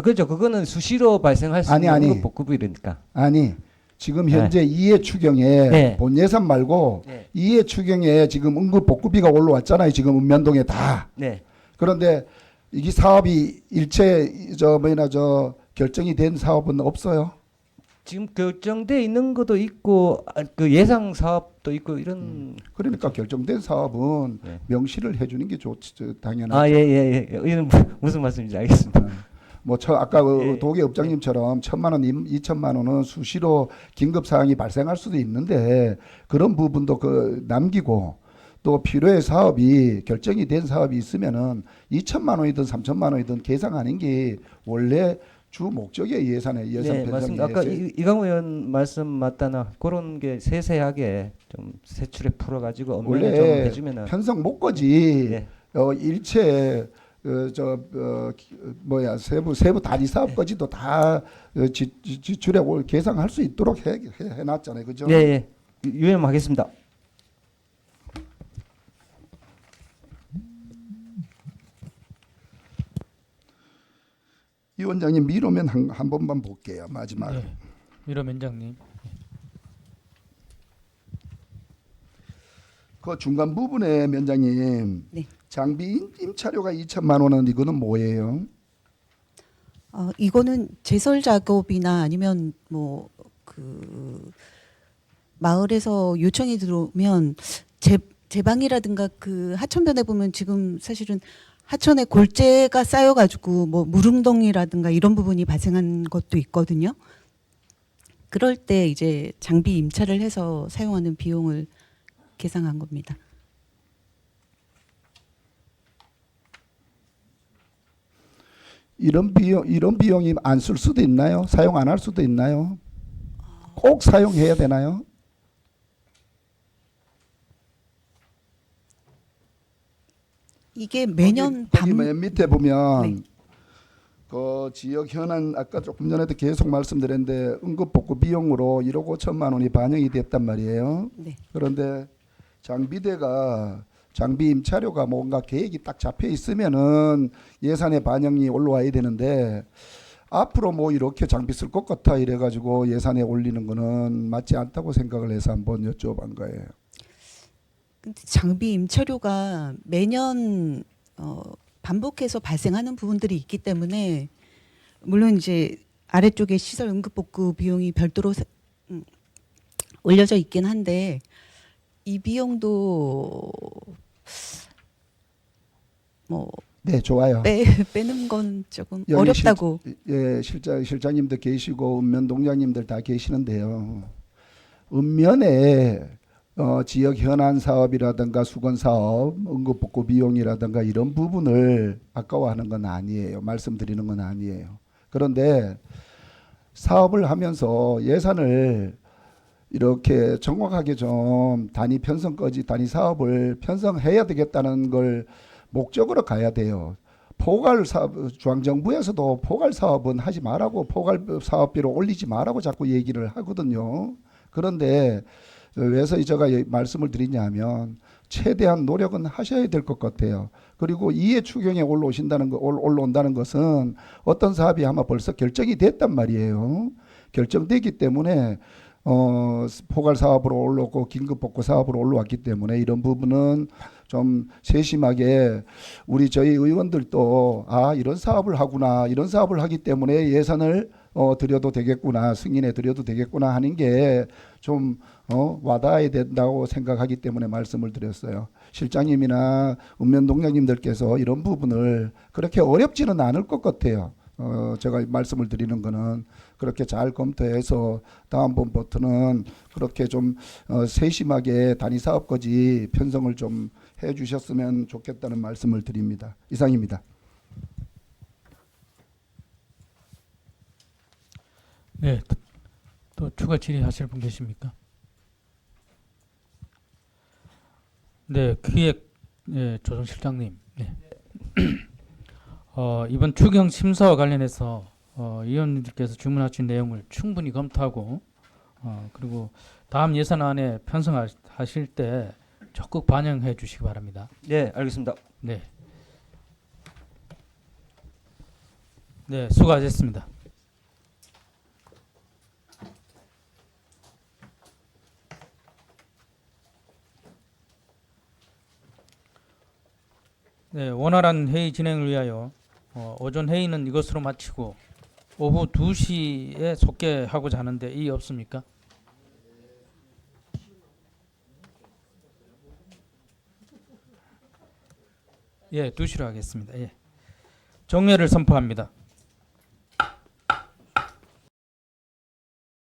그렇죠. 그거는 수시로 발생할 수 아니, 있는 아니. 응급 복구비니까. 아니 지금 현재 이해 추경에 네. 본 예산 말고 네. 이해 추경에 지금 응급 복구비가 올라왔잖아요. 지금 읍면동에 다. 네. 그런데 이 사업이 일체 결정이 된 사업은 없어요. 지금 결정돼 있는 것도 있고 그 예상 사업도 있고 이런. 그러니까 결정된 사업은 네. 명시를 해주는 게 좋지 당연하죠. 아, 예. 이건 무슨 말씀인지 알겠습니다. 아까 예. 도계업장님처럼 1,000만 원, 2천만 원은 수시로 긴급 사항이 발생할 수도 있는데 그런 부분도 남기고 또 필요의 사업이 결정이 된 사업이 있으면은 2천만 원이든 3천만 원이든 계상 아닌 게 원래 주 목적의 예산 네, 편성이 맞습니다. 아까 이강우 의원 말씀 맞다나 그런 게 세세하게 좀 세출에 풀어가지고 업무를 좀 원래 해주면은. 편성 목거지 네. 일체 세부 단위 사업까지도 다 지출에 계상할 수 있도록 해놨잖아요, 그죠? 예. 유념하겠습니다. 위원장님 미루면 한 번만 볼게요, 마지막. 네. 미로 면장님. 그 중간 부분에 면장님 네. 장비 임차료가 2천만 원은 이거는 뭐예요? 이거는 제설 작업이나 아니면 뭐 그 마을에서 요청이 들어오면 제방이라든가 그 하천변에 보면 지금 사실은 하천에 골재가 쌓여가지고 뭐 무릉덩이라든가 이런 부분이 발생한 것도 있거든요. 그럴 때 이제 장비 임차를 해서 사용하는 비용을 계상한 겁니다. 이런 비용이 안 쓸 수도 있나요? 사용 안 할 수도 있나요? 꼭 사용해야 되나요? 이게 매년 거기 맨 밑에 보면 네. 그 지역 현안 아까 조금 전에도 계속 말씀드렸는데 응급복구 비용으로 1억 5천만 원이 반영이 됐단 말이에요. 네. 그런데 장비대가 장비 임차료가 뭔가 계획이 딱 잡혀 있으면은 예산에 반영이 올라와야 되는데 앞으로 뭐 이렇게 장비 쓸 것 같아 이래가지고 예산에 올리는 거는 맞지 않다고 생각을 해서 한번 여쭤본 거예요. 근데 장비 임차료가 매년 반복해서 발생하는 부분들이 있기 때문에 물론 이제 아래쪽에 시설 응급복구 비용이 별도로 올려져 있긴 한데 이 비용도 뭐 네, 좋아요. 빼는 건 조금 여기 어렵다고. 예, 실장님도 계시고 읍면동장님들 다 계시는데요. 읍면에 지역 현안 사업이라든가 수건 사업, 응급복구 비용이라든가 이런 부분을 아까워하는 건 아니에요. 말씀드리는 건 아니에요. 그런데 사업을 하면서 예산을 이렇게 정확하게 좀 단위 사업을 편성해야 되겠다는 걸 목적으로 가야 돼요. 포괄 사업, 중앙정부에서도 포괄 사업은 하지 말라고, 포괄 사업비로 올리지 말라고 자꾸 얘기를 하거든요. 그런데 왜 제가 말씀을 드리냐면 최대한 노력은 하셔야 될 것 같아요. 그리고 이해 추경에 올라온다는 것은 어떤 사업이 아마 벌써 결정이 됐단 말이에요. 결정되기 때문에 포괄 사업으로 올라오고 긴급복구 사업으로 올라왔기 때문에 이런 부분은 좀 세심하게 저희 의원들도 이런 사업을 하구나, 이런 사업을 하기 때문에 예산을 드려도 되겠구나, 승인해 드려도 되겠구나 하는 게 좀 와닿아야 된다고 생각하기 때문에 말씀을 드렸어요. 실장님이나 읍면동장님들께서 이런 부분을 그렇게 어렵지는 않을 것 같아요. 제가 말씀을 드리는 거는 그렇게 잘 검토해서 다음번부터는 그렇게 좀 세심하게 단위 사업까지 편성을 좀 해주셨으면 좋겠다는 말씀을 드립니다. 이상입니다. 네, 또 추가 질의하실 분 계십니까? 네, 기획조정실장님. 네. 이번 추경 심사와 관련해서 의원님들께서 주문하신 내용을 충분히 검토하고 그리고 다음 예산안에 편성하실 때 적극 반영해 주시기 바랍니다. 네, 알겠습니다. 네. 네, 수고하셨습니다. 네, 원활한 회의 진행을 위하여 오전 회의는 이것으로 마치고 오후 2시에 속개하고자 하는데 이의 없습니까? 예, 2시로 하겠습니다. 예. 종료를 선포합니다.